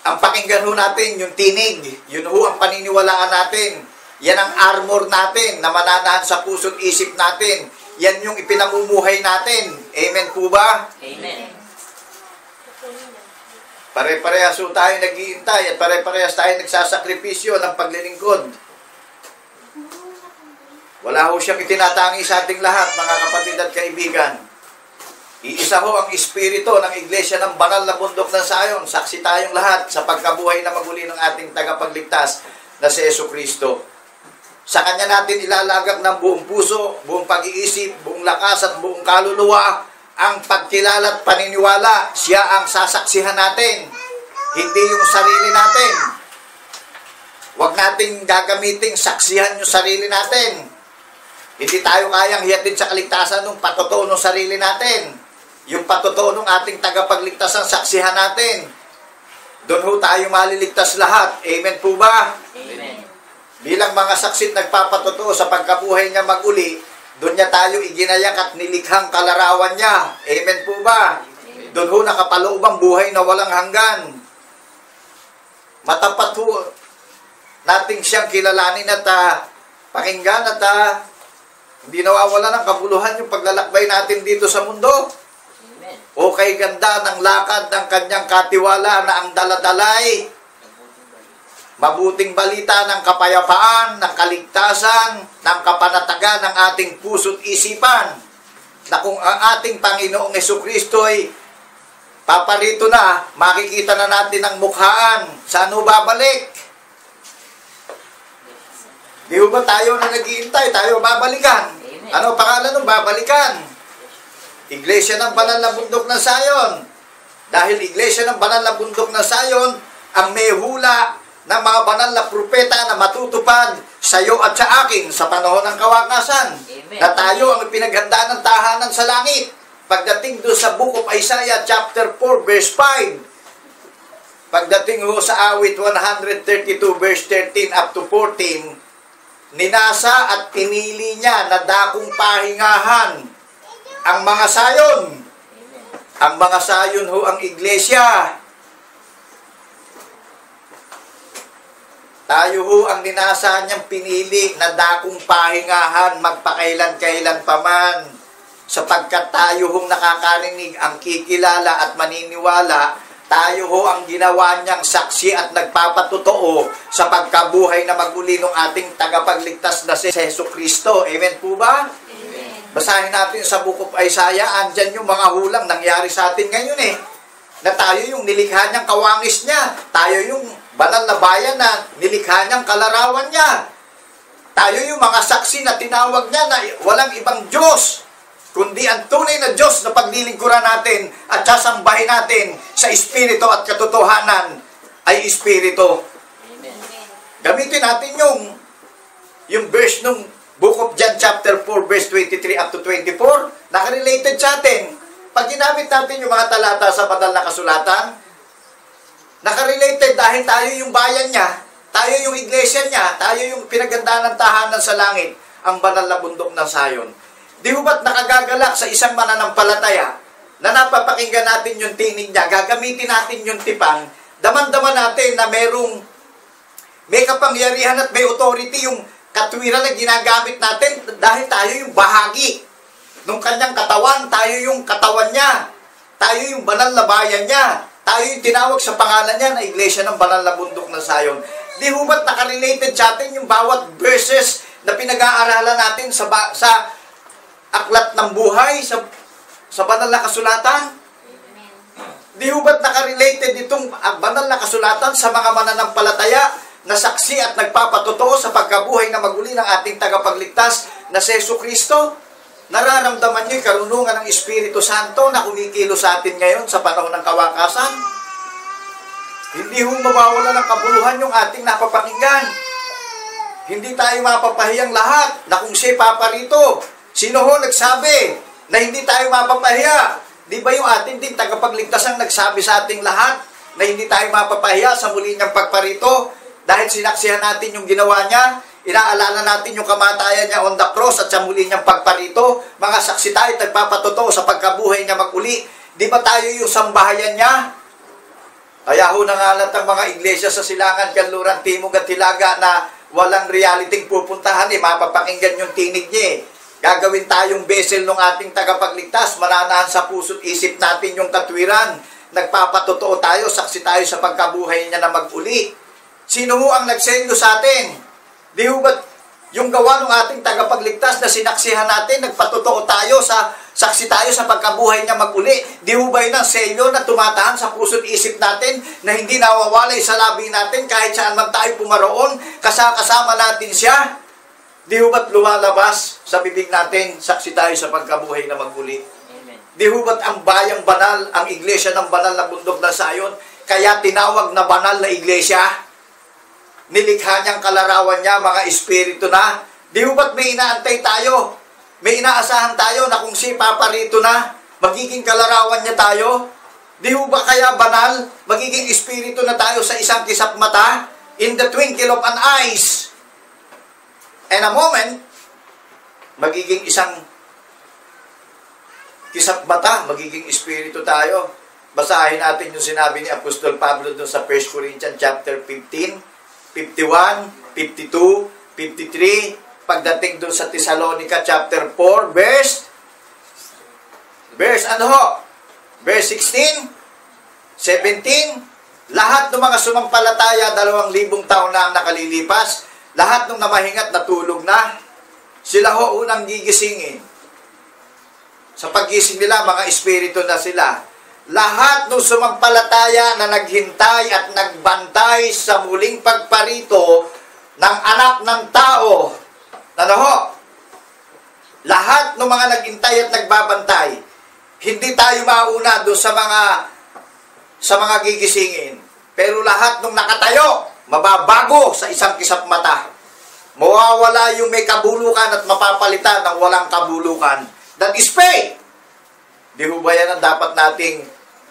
Ang pakinggan ho natin, yung tinig, yun ho ang paniniwalaan natin. Yan ang armor natin na mananahan sa puso't isip natin. Yan yung ipinamumuhay natin. Amen po ba? Amen. Pare-parehas ho tayo nag-iintay at pare-parehas tayo nagsasakripisyo ng paglilingkod. Wala ho siyang itinatangi sa ating lahat, mga kapatid at kaibigan. Iisa ho ang espiritu ng iglesia ng banal na bundok ng Sion. Saksi tayong lahat sa pagkabuhay na maguli ng ating tagapagligtas na si Jesucristo. Sa Kanya natin ilalagak ng buong puso, buong pag-iisip, buong lakas at buong kaluluwa ang pagkilala at paniniwala. Siya ang sasaksihan natin, hindi yung sarili natin. Huwag nating gagamiting saksihan yung sarili natin. Hindi tayo kayang hiyatin sa kaligtasan ng patotoo ng sarili natin. Yung patotoo ng ating tagapagligtas ang saksihan natin. Doon ho tayo maliligtas lahat. Amen po ba? Amen. Bilang mga saksit nagpapatotoo sa pagkabuhay niya maguli, doon niya tayo iginayak at nilikhang kalarawan niya. Amen po ba? Doon ho nakapaloob ang buhay na walang hanggan. Matapat ho nating siyang kilalanin at pakinggan at hindi nawawala ng kabuluhan yung paglalakbay natin dito sa mundo. Amen. O kay ganda ng lakad ng kanyang katiwala na ang daladalay, mabuting balita ng kapayapaan, ng kaligtasan, ng kapanatagan ng ating puso't isipan, na kung ang ating Panginoong Jesucristo ay paparito na, makikita na natin ang mukhaan. Saan ho babalik? Di ba tayo na naghihintay, tayo babalikan? Amen. Ano pangalan ng babalikan? Iglesia ng Banal na Bundok ng Sion. Dahil Iglesia ng Banal na Bundok ng Sion, ang may hula ng mga banal na propeta na matutupad sa iyo at sa akin sa panahon ng kawakasan. Amen. Na tayo ang pinaghandaan ng tahanan sa langit. Pagdating doon sa Book of Isaiah chapter 4 verse 5, pagdating ho sa awit 132 verse 13 up to 14, ninasa at pinili niya na dakong pahingahan ang mga sayon. Ang mga sayon ho ang iglesia. Tayo ho ang ninasa niyang pinili na dakong pahingahan magpakailan-kailan paman, sapagkat tayo hong nakakarinig ang kikilala at maniniwala. Tayo ho ang ginawa niyang saksi at nagpapatotoo sa pagkabuhay na maguli ng ating tagapagligtas na si Jesucristo. Amen po ba? Amen. Basahin natin sa Book of Isaiah, andyan yung mga hulang nangyari sa atin ngayon na tayo yung nilikha niyang kawangis niya. Tayo yung banal na bayan na nilikha niyang kalarawan niya. Tayo yung mga saksi na tinawag niya na walang ibang Diyos kundi ang tunay na Diyos na paglilingkuran natin at sasambahin natin sa Espiritu at katotohanan ay Espiritu. Amen. Gamitin natin yung verse ng Book of John chapter 4 verse 23 up to 24, nakarelated sa atin. Pag ginamit natin yung mga talata sa banal na kasulatan, nakarelated dahil tayo yung bayan niya, tayo yung iglesia niya, tayo yung pinagandaan ng tahanan sa langit, ang banal na bundok ng Sion. Di ho ba't nakagagalak sa isang mananampalataya na napapakinggan natin yung tinig niya, gagamitin natin yung tipang, daman-daman natin na may kapangyarihan at may authority yung katwiran na ginagamit natin dahil tayo yung bahagi ng kanyang katawan, tayo yung katawan niya, tayo yung banal na bayan niya, tayo yung tinawag sa pangalan niya na Iglesia ng Banal na Bundok ng Sion. Di ho ba't nakarelated sa atin yung bawat verses na pinag-aaralan natin sa aklat ng buhay, sa banal na kasulatan? Di ho ba't nakarelated itong banal na kasulatan sa mga mananampalataya na saksi at nagpapatotoo sa pagkabuhay na maguli ng ating tagapagligtas na si Jesucristo? Nararamdaman niyo yung karunungan ng Espiritu Santo na kumikilo sa atin ngayon sa panahon ng kawakasan? Hindi ho mawawala ng kabuluhan yung ating napapakinggan. Hindi tayo mapapahiyang lahat na kung siya paparito, Sino ho nagsabi na hindi tayo mapapahiya? Di ba yung ating din tagapagligtas ang nagsabi sa ating lahat na hindi tayo mapapahiya sa muli niyang pagparito dahil sinaksihan natin yung ginawa niya, inaalala natin yung kamatayan niya on the cross at sa muli niyang pagparito, mga saksi tayo nagpapatotoo sa pagkabuhay niya maguli. Di ba tayo yung sambahayan niya? Kaya ho nangalat ang mga iglesia sa Silangan, Kanluran, Timog at Hilaga na walang reality pupuntahan mapapakinggan yung tinig niya Gagawin tayong vessel ng ating tagapagligtas, mananahan sa puso't isip natin yung katwiran. Nagpapatotoo tayo, saksi tayo sa pagkabuhay niya na mag-uli. Sino ho ang nagsendo sa atin? Di ho ba yung gawa ng ating tagapagligtas na sinaksihan natin, nagpatotoo tayo, saksi tayo sa pagkabuhay niya mag-uli? Di ho ba yun ang selyo na tumatahan sa puso't isip natin na hindi nawawalay sa labi natin kahit saan man tayo pumaroon, kasama natin siya? Di ho ba't lumalabas sa bibig natin, saksi tayo sa pagkabuhay na mag-uli? Amen. Di ho ba't ang bayang banal, ang iglesia ng banal na bundok na Sayon, kaya tinawag na banal na iglesia? Nilikha niyang kalarawan niya, mga espiritu na. Di ho ba't may inaantay tayo? May inaasahan tayo na kung si paparito na, magiging kalarawan niya tayo? Di ho ba kaya banal, magiging espiritu na tayo sa isang kisap mata? In the twinkle of an eyes. And a moment, magiging isang kisap mata, magiging espiritu tayo. Basahin natin yung sinabi ni Apostol Pablo doon sa 1 Corinthians chapter 15, 51, 52, 53, pagdating doon sa Thessalonica chapter 4, verse 16, 17, lahat ng mga sumampalataya, 2,000 taon na ang nakalilipas, lahat ng namahingat natulog na, sila ho unang gigisingin. Sa paggising nila, mga espiritu na sila. Lahat ng sumampalataya na naghintay at nagbantay sa muling pagparito ng anak ng tao. Ano ho? Lahat ng mga naghintay at nagbabantay, hindi tayo mauna doon sa mga gigisingin. Pero lahat ng nakatayo, mababago sa isang kisap mata. Mawawala yung may kabulukan at mapapalitan ng walang kabulukan. That is faith. Di ho ba yan ang dapat nating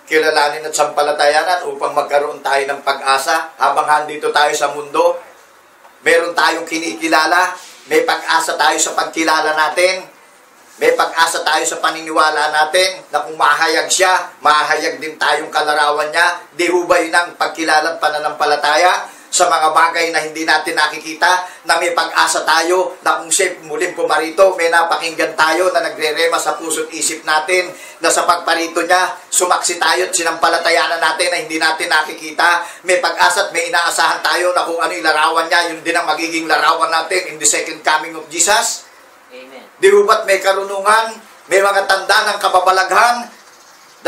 kilalanin at sampalatayanan upang magkaroon tayo ng pag-asa habang handito tayo sa mundo? Meron tayong kinikilala, may pag-asa tayo sa pagkilala natin, may pag-asa tayo sa paniniwala natin na kung mahayag siya, mahayag din tayong kalarawan niya. Di ho ba yun ang pagkilala at pananampalataya sa mga bagay na hindi natin nakikita, na may pag-asa tayo na kung siya muling pumarito, may napakinggan tayo na nagre-rema sa puso't isip natin na sa pagparito niya, sumaksi tayo at sinampalatayanan natin na hindi natin nakikita. May pag-asa at may inaasahan tayo na kung ano yung larawan niya, yun din ang magiging larawan natin in the second coming of Jesus. Amen. Di ho ba't may karunungan, may mga tanda ng kababalaghan?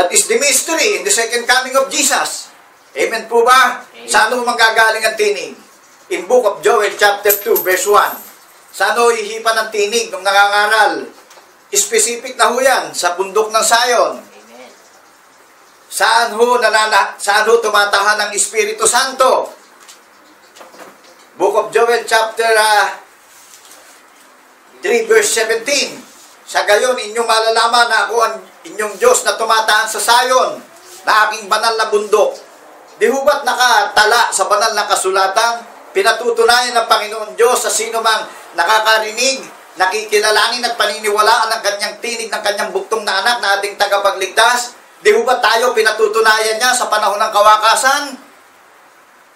That is the mystery in the second coming of Jesus. Amen po ba? Amen. Saan ho manggagaling ang tinig? In Book of Joel chapter 2 verse 1. Saan ho hihipan ng tinig ng nangangaral? Specific na ho yan, sa bundok ng Sayon. Amen. Saan ho tumatahan ng Espiritu Santo? Book of Joel chapter 3 verse 17. Sa gayon, inyong malalaman na ako ang inyong Diyos na tumatahan sa Sayon, na aking banal na bundok. Di ho ba't nakatala sa banal na kasulatan, pinatutunayan ng Panginoon Diyos sa sino mang nakakarinig, nakikilalanin at paniniwalaan ng kanyang tinig ng kanyang buktong na anak na ating tagapagligtas? Di ho ba't tayo pinatutunayan niya sa panahon ng kawakasan?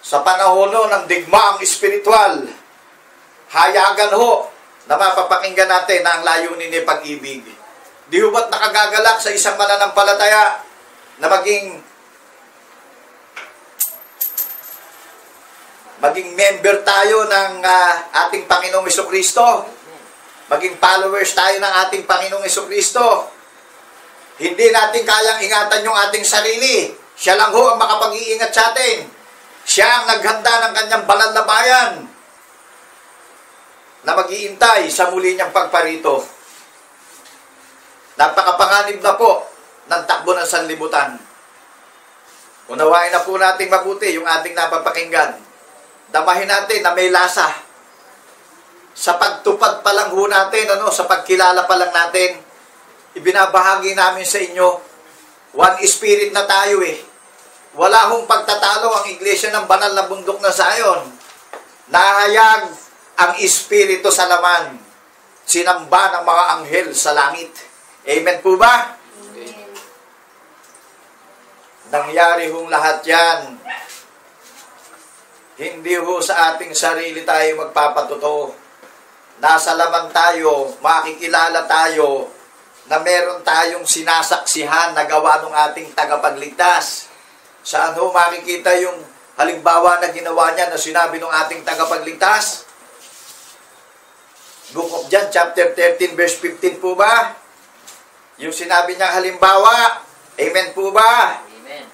Sa panahon ng digmaang espiritual, hayagan ho na mapapakinggan natin na ang layunin ni pag-ibig. Di ho ba't nakagagalak sa isang mananampalataya na maging member tayo ng ating Panginoong Jesucristo. Maging followers tayo ng ating Panginoong Jesucristo. Hindi natin kayang ingatan yung ating sarili. Siya lang ho ang makapag-iingat sa atin. Siya ang naghanda ng kanyang banal na bayan na mag-iintay sa muli niyang pagparito. Napakapanganib na po ng takbo ng sanlibutan. Unawain na po natin mabuti yung ating napapakinggan. Damahin natin na may lasa. sa pagtupad pa lang ho natin, sa pagkilala pa lang natin, ibinabahagi namin sa inyo, one spirit na tayo eh. Wala hong pagtatalo ang iglesia ng banal na bundok na Zion. Nahayag ang espiritu sa laman, sinamba ng mga anghel sa langit. Amen po ba? Amen. Nangyari hong lahat yan. Hindi ho sa ating sarili tayo magpapatotoo. Nasa laman tayo, makikilala tayo na meron tayong sinasaksihan na gawa ng ating tagapagligtas. Saan ho makikita yung halimbawa na ginawa niya na sinabi ng ating tagapagligtas? Book of John, chapter 13, verse 15 po ba? Yung sinabi niyang halimbawa. Amen po ba? Amen.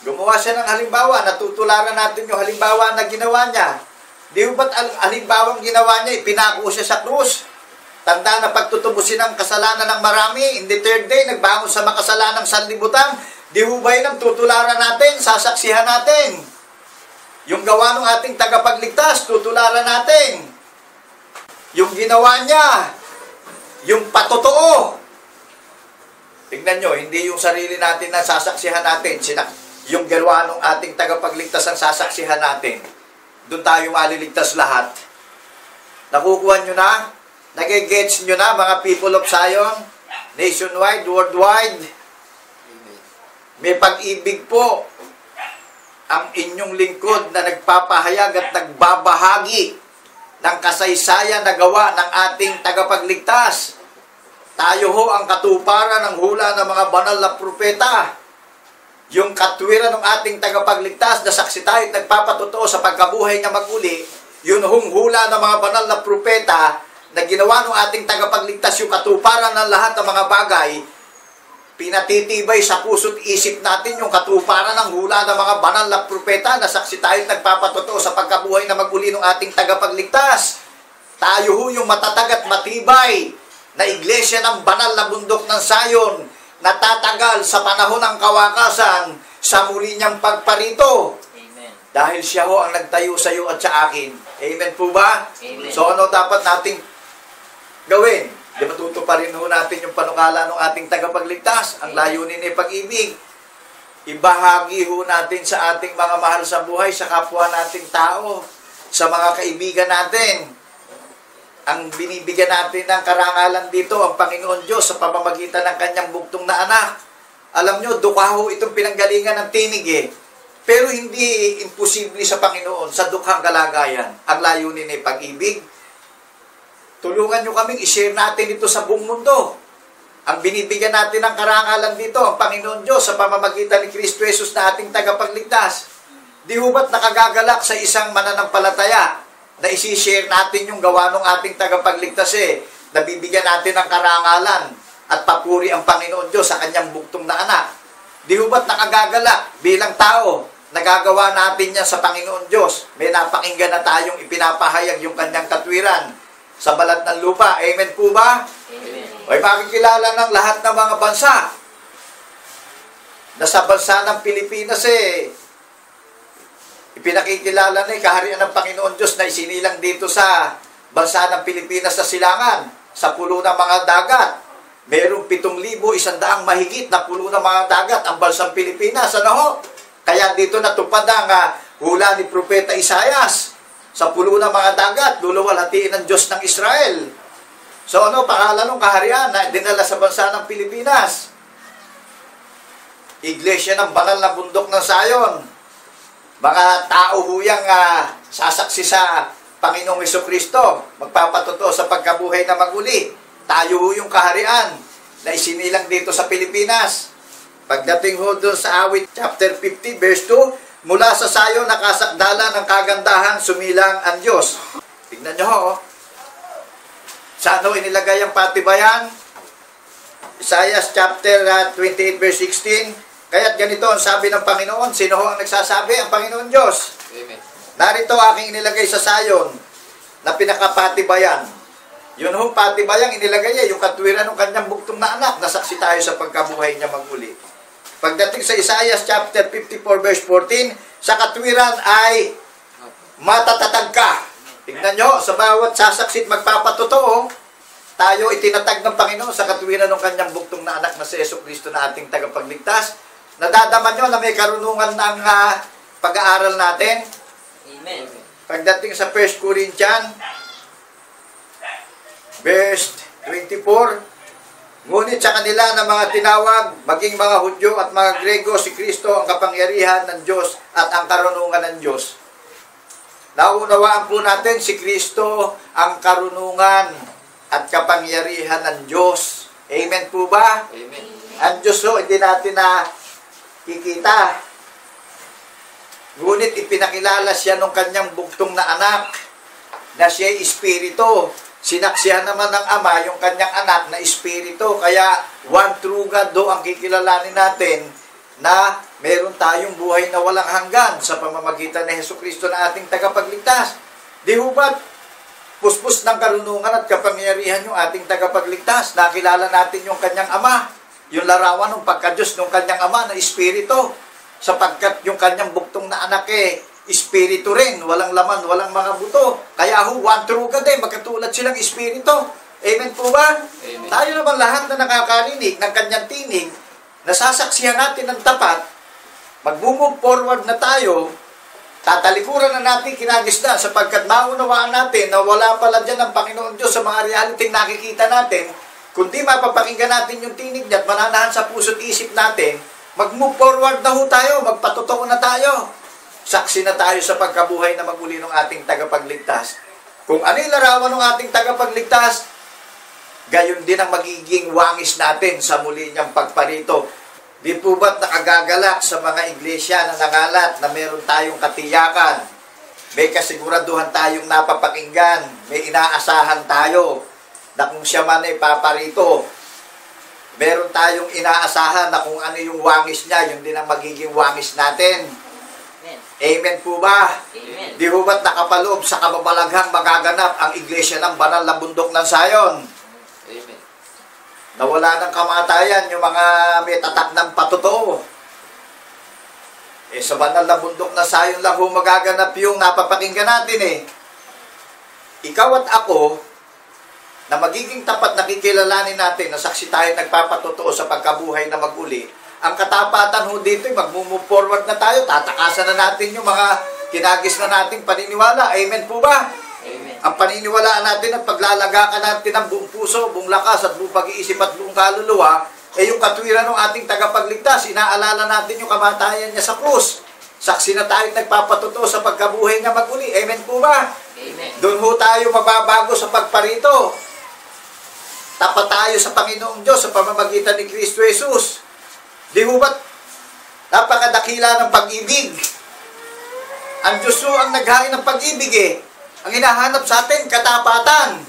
Gumawa siya ng halimbawa. Natutularan natin yung halimbawa na ginawa niya. Di ba ba't ang halimbawang ginawa niya, ipinako siya sa krus? Tanda na pagtutubusin ang kasalanan ng marami. In the third day, nagbangon sa makasalanang sanlibutan. Di ba yun ang tutularan natin, sasaksihan natin? Yung gawa ng ating tagapagligtas, tutularan natin. Yung ginawa niya, yung patotoo. Tignan nyo, hindi yung sarili natin na sasaksihan natin. Yung gawa ng ating tagapagligtas ang sasaksihan natin. Doon tayo maliligtas lahat. Nakukuha nyo na? Nagigets nyo na, mga people of Zion? Nationwide, worldwide? May pag-ibig po ang inyong lingkod na nagpapahayag at nagbabahagi ng kasaysayan na gawa ng ating tagapagligtas. Tayo ho ang katuparan ng hula ng mga banal na propeta. Yung katwiran ng ating tagapagligtas na saksi tayo at nagpapatotoo sa pagkabuhay niya maguli, yun hong hula ng mga banal na propeta na ginawa ng ating tagapagligtas, yung katuparan ng lahat ng mga bagay, pinatitibay sa puso't isip natin yung katuparan ng hula ng mga banal na propeta na saksi tayo at nagpapatotoo sa pagkabuhay na maguli ng ating tagapagligtas. Tayo ho yung matatag at matibay na iglesia ng banal na bundok ng Zion, na tatagal sa panahon ng kawakasan sa muli niyang pagparito. Amen. Dahil siya ho ang nagtayo sa iyo at sa akin. Amen po ba? Amen. So ano dapat nating gawin? Di ba tutuparin ho natin yung panukala ng ating tagapagligtas? Ang layunin ay pag-ibig. Ibahagi ho natin sa ating mga mahal sa buhay, sa kapwa nating tao, sa mga kaibigan natin. Ang binibigyan natin ng karangalan dito, ang Panginoon Diyos sa pamamagitan ng kanyang bugtong na anak. Alam nyo, dukha ho itong pinanggalingan ng tinig eh. Pero hindi imposible sa Panginoon, sa dukhang kalagayan. Ang layunin ay pag-ibig. Tulungan nyo kaming i-share natin ito sa buong mundo. Ang binibigyan natin ng karangalan dito, ang Panginoon Diyos sa pamamagitan ni Kristo Jesus na ating tagapagligtas. Di ho ba't nakagagalak sa isang mananampalataya na isi-share natin yung gawa ng ating tagapagligtas nabibigyan natin ng karangalan at papuri ang Panginoon Diyos sa kanyang bugtong na anak. Di ho ba't nakagagala bilang tao, nagagawa natin yan sa Panginoon Diyos? May napakinggan na tayong ipinapahayag yung kanyang katwiran sa balat ng lupa. Amen po ba? Amen. Ay makikilala ng lahat ng mga bansa na sa bansa ng Pilipinas ipinakikilala na kaharian ng Panginoon Diyos na isinilang dito sa bansa ng Pilipinas sa silangan, sa pulo ng mga dagat. Merong 7,100 mahigit na pulo ng mga dagat ang bansang Pilipinas. Ano ho? Kaya dito natupad ang hula ni Propeta Isaias. Sa pulo ng mga dagat, luluwalhatiin ng Diyos ng Israel. So ano, pangalan ng kaharian na dinala sa bansa ng Pilipinas? Iglesia ng banal na bundok ng Zion. Mga tao huyang sasaksi sa Panginoong Hesukristo, magpapatotoo sa pagkabuhay na maguli. Tayo yung kaharian na isinilang dito sa Pilipinas. Pagdating ho doon sa Awit chapter 50 verse 2, mula sa Zion nakasakdala ng kagandahan, sumilang ang Diyos. Tignan nyo ho. Saan ho inilagay ang patibayan? Isaiah chapter 28 verse 16. Kaya't ganito ang sabi ng Panginoon. Sino ho ang nagsasabi? Ang Panginoon Diyos. Amen. Narito aking inilagay sa Zion na pinakapatibayan. Yun hong patibayang inilagay niya, yung katwiran ng kanyang bugtong na anak, nasaksi tayo sa pagkabuhay niya maguli. Pagdating sa Isaiah chapter 54 verse 14, sa katwiran ay Matatatag ka. Tignan nyo, sa bawat sasaksit magpapatotoo, tayo itinatag ng Panginoon sa katuwiran ng kanyang buktong na anak na si Jesucristo na ating tagapagligtas. Nadadaman nyo na may karunungan ng pag-aaral natin. Amen. Pagdating sa 1 Corinthians, verse 24, ngunit sa kanila na mga tinawag, maging mga Hudyo at mga Grego, si Kristo ang kapangyarihan ng Diyos at ang karunungan ng Diyos. Naunawaan po natin si Kristo ang karunungan at kapangyarihan ng Diyos. Amen po ba? Amen. Ang Diyos ho, hindi natin nakikita. Ngunit ipinakilala siya ng kanyang buktong na anak na siya'y Espiritu. Sinaksihan naman ng Ama yung kanyang anak na Espiritu. Kaya one true God do ang kikilalanin natin na meron tayong buhay na walang hanggan sa pamamagitan ni Jesucristo na ating tagapagligtas. Di ho ba't puspos ng karunungan at kapangyarihan yung ating tagapagligtas? Nakilala natin yung kanyang Ama, yung larawan ng pagka-Diyos ng kanyang Ama na Espiritu, sapagkat yung kanyang buktong na anak Espiritu rin, walang laman, walang mga buto. Kaya one true God magkatulad silang Espiritu. Amen po ba? Amen. Tayo naman lahat na nakakarinig ng kanyang tinig, nasasaksihan natin ng tapat, mag-move forward na tayo, tatalikuran na natin kinagisnan sapagkat maunawaan natin na wala pala dyan ang Panginoon Diyos sa mga reality nakikita natin, kundi mapapakinggan natin yung tinig niya at mananahan sa puso't isip natin, mag-move forward na ho tayo, magpatotoo na tayo. Saksi na tayo sa pagkabuhay na maguli ng ating tagapagligtas. Kung ano yung larawan ng ating tagapagligtas, gayon din ang magiging wangis natin sa muli niyang pagparito. Di po ba't nakagagalak sa mga iglesia na nangalat na meron tayong katiyakan, may kasiguraduhan tayong napapakinggan, may inaasahan tayo na kung siya man ay paparito, meron tayong inaasahan na kung ano yung wangis niya, yun din ang magiging wangis natin. Amen. Amen po ba? Amen. Di ho ba't nakapaloob sa kababalaghang magaganap ang iglesia ng banal na bundok ng Sayon? Amen. Nawala ng kamatayan yung mga may tatak ng patotoo. Sa banal na bundok na Sayon lang ho magaganap yung napapakinggan natin Ikaw at ako, na magiging tapat na kikilalanin natin na saksi tayo nagpapatotoo sa pagkabuhay na maguli. Ang katapatan ho dito, mag-move forward na tayo, tatakasan na natin yung mga kinagis na nating paniniwala. Amen po ba? Amen. Ang paniniwalaan natin at paglalagakan natin ng buong puso, buong lakas at buong pag-iisip at buong kaluluwa, yung katwiran ng ating tagapagligtas, inaalala natin yung kamatayan niya sa krus. Saksi na tayo nagpapatotoo sa pagkabuhay niya maguli. Amen po ba? Amen. Doon ho tayo mababago sa pagparito. Tapat tayo sa Panginoong Diyos sa pamamagitan ni Kristo Jesus. Di ho ba't napakadakila ng pag-ibig? Ang Diyos ho ang naghain ng pag-ibig Ang hinahanap sa atin, katapatan.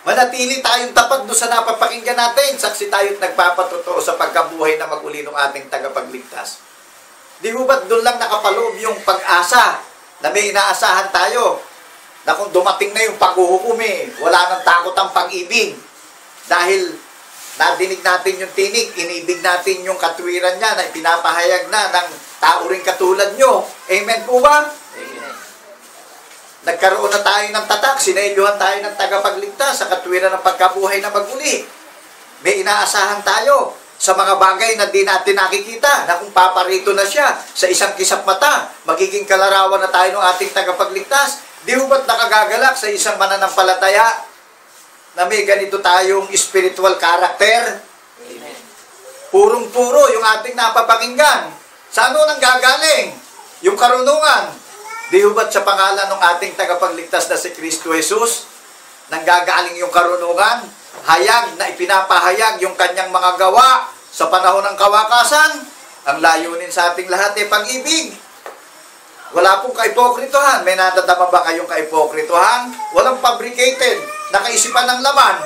Manatili tayong tapat doon sa napapakinggan natin. Saksi tayo't nagpapatotoo sa pagkabuhay na maguli ng ating tagapagligtas. Di ho ba't doon lang nakapaloob yung pag-asa na may inaasahan tayo na kung dumating na yung paghuhukom wala nang takot ang pag-ibig. Dahil nadinig natin yung tinig, inibig natin yung katwiran niya na ipinapahayag na ng tao rin katulad nyo. Amen po ba? Amen. Nagkaroon na tayo ng tatak, sinailuhan tayo ng tagapagligtas sa katwiran ng pagkabuhay na maguli. May inaasahan tayo sa mga bagay na di natin nakikita na kung paparito na siya sa isang kisap mata, magiging kalarawan na tayo ng ating tagapagligtas. Di ho ba't nakagagalak sa isang mananampalataya na may ganito tayong spiritual character? Amen. Purong-puro yung ating napapakinggan. Sa ano nang gagaling? Yung karunungan. Di ho ba't sa pangalan ng ating tagapagligtas na si Kristo Jesus, nang gagaling yung karunungan, hayag na ipinapahayag yung kanyang mga gawa sa panahon ng kawakasan, ang layunin sa ating lahat pag-ibig. Wala pong kaipokrituhan. May nadadama ba kayong kaipokrituhan? Walang fabricated, nakaisipan ng laman.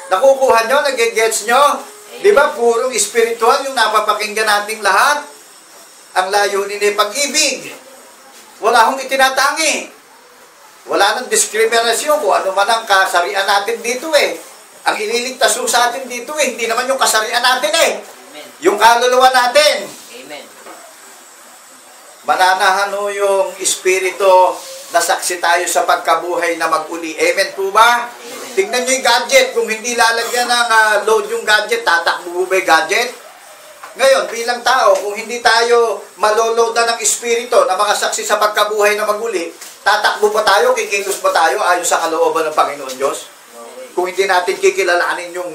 Nakukuha nyo, nagigets nyo? Di ba, purong spiritual yung napapakinggan nating lahat? Ang layunin pag-ibig. Wala hong itinatangi. Wala nang diskriminasyon kung ano man ang kasarian natin dito Ang iniligtas sa atin dito hindi naman yung kasarian natin Amen. Yung kaluluwa natin. Amen. Mananahan ho yung espiritu na saksi tayo sa pagkabuhay na mag-uli. Amen po ba? Tingnan nyo yung gadget. Kung hindi lalagyan ng load yung gadget, tatakbo ba yung gadget? Ngayon, bilang tao, kung hindi tayo maloloadan ng espiritu na makasaksi sa pagkabuhay na mag-uli, tatakbo ba tayo, kikilos ba tayo ayon sa kalooban ng Panginoon Diyos? Kung hindi natin kikilalanin yung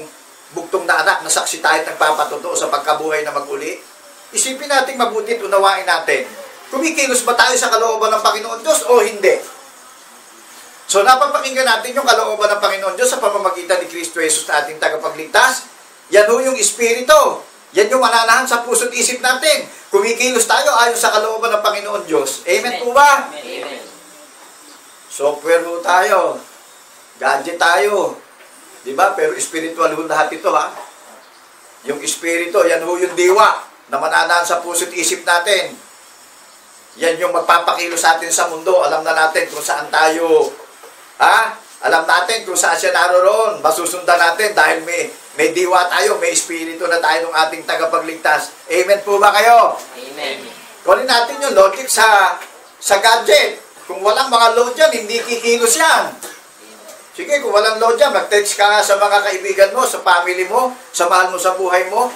bugtong na anak na saksi tayo at nagpapatotoo sa pagkabuhay na mag-uli, isipin natin mabuti at unawain natin. Kumikilos ba tayo sa kalooban ng Panginoon Diyos o hindi? So, napapakinggan natin yung kalooban ng Panginoon Diyos sa pamamagitan ni Kristo Jesus na ating tagapagligtas. Yan ho yung espiritu. Yan yung mananahan sa puso't isip natin. Kumikilos tayo ayon sa kalooban ng Panginoon Diyos. Amen po ba? Amen. Software ho tayo. Gadget tayo. Diba? Pero spiritual ho lahat ito, ha? Yung espiritu, yan ho yung diwa na mananahan sa puso't isip natin. Yan yung magpapakilos sa atin sa mundo. Alam na natin kung saan tayo, alam natin kung saan siya naroroon. Masusundan natin dahil may diwa tayo, may espiritu na tayo ng ating tagapagligtas. Amen po ba kayo? Amen. Kunin natin yung logic sa gadget. Kung walang mga load yan, hindi kikilos yan. Sige, kung walang load yan, mag-text ka sa mga kaibigan mo, sa family mo, sa mahal mo sa buhay mo,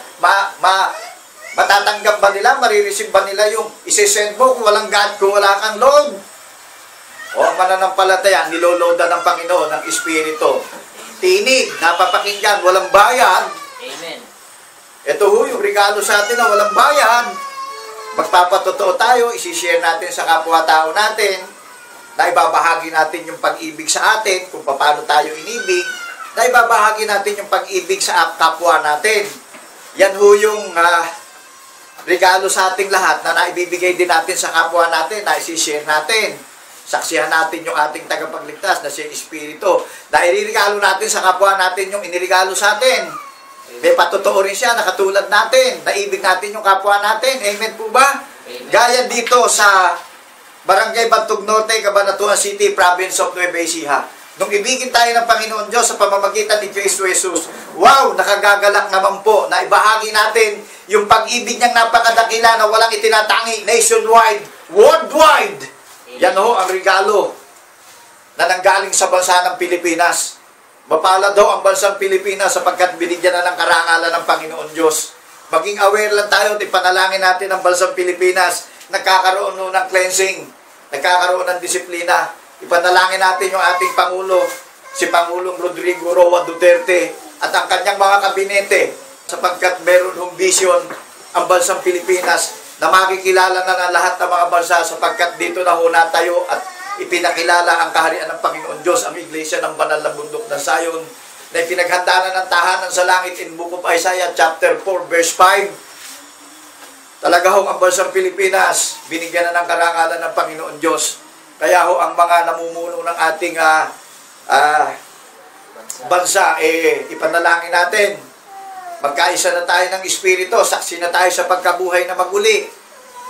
matatanggap ba nila, marireceive ba nila yung isesend mo kung walang kung wala kang load? O ang mananampalataya, niloloadan ng Panginoon, ng Espiritu. Tinig, napapakinggan, walang bayan. Amen. Ito ho, yung regalo sa atin na walang bayan. Magpapatotoo tayo, isishare natin sa kapwa-tao natin, na ibabahagi natin yung pag-ibig sa atin, kung paano tayo inibig, na ibabahagi natin yung pag-ibig sa kapwa natin. Yan ho yung regalo sa ating lahat na naibibigay din natin sa kapwa natin, na isishare natin. Saksihan natin yung ating tagapagligtas na siya Espiritu. Dahil iririgalo natin sa kapwa natin yung inirigalo sa atin. May patotoo rin siya na katulad natin. Naibig natin yung kapwa natin. Amen po ba? Amen. Gaya dito sa Barangay Bantog Norte, Cabanatuan City, Province of Nueva Ecija. Nung ibigin tayo ng Panginoon Diyos sa pamamagitan ni Kristo Jesus, wow, nakagagalak naman po na ibahagi natin yung pag-ibig niyang napakadakila na walang itinatangi, nationwide, worldwide. Yan ho ang regalo na nanggaling sa bansa ng Pilipinas. Mapalad daw ang bansang Pilipinas sapagkat binigyan na ng karangalan ng Panginoon Diyos. Maging aware lang tayo at ipanalangin natin ang bansang Pilipinas. Nagkakaroon ng cleansing, nagkakaroon ng disiplina. Ipanalangin natin yung ating Pangulo, si Pangulong Rodrigo Roa Duterte at ang kanyang mga kabinete sapagkat meron hong vision ang bansang Pilipinas na makikilala na ng lahat ng mga bansa sapagkat dito na ho natayo at ipinakilala ang kaharian ng Panginoon Diyos, ang Iglesia ng Banal na Bundok ng Sayon, na ipinaghandaan ng tahanan sa langit in Book of Isaiah chapter 4 verse 5. Talaga ho ang bansang Pilipinas, binigyan na ng karangalan ng Panginoon Diyos. Kaya ho ang mga namumuno ng ating bansa, ipanalangin natin. Magkaisa na tayo ng Espiritu, saksi na tayo sa pagkabuhay na maguli.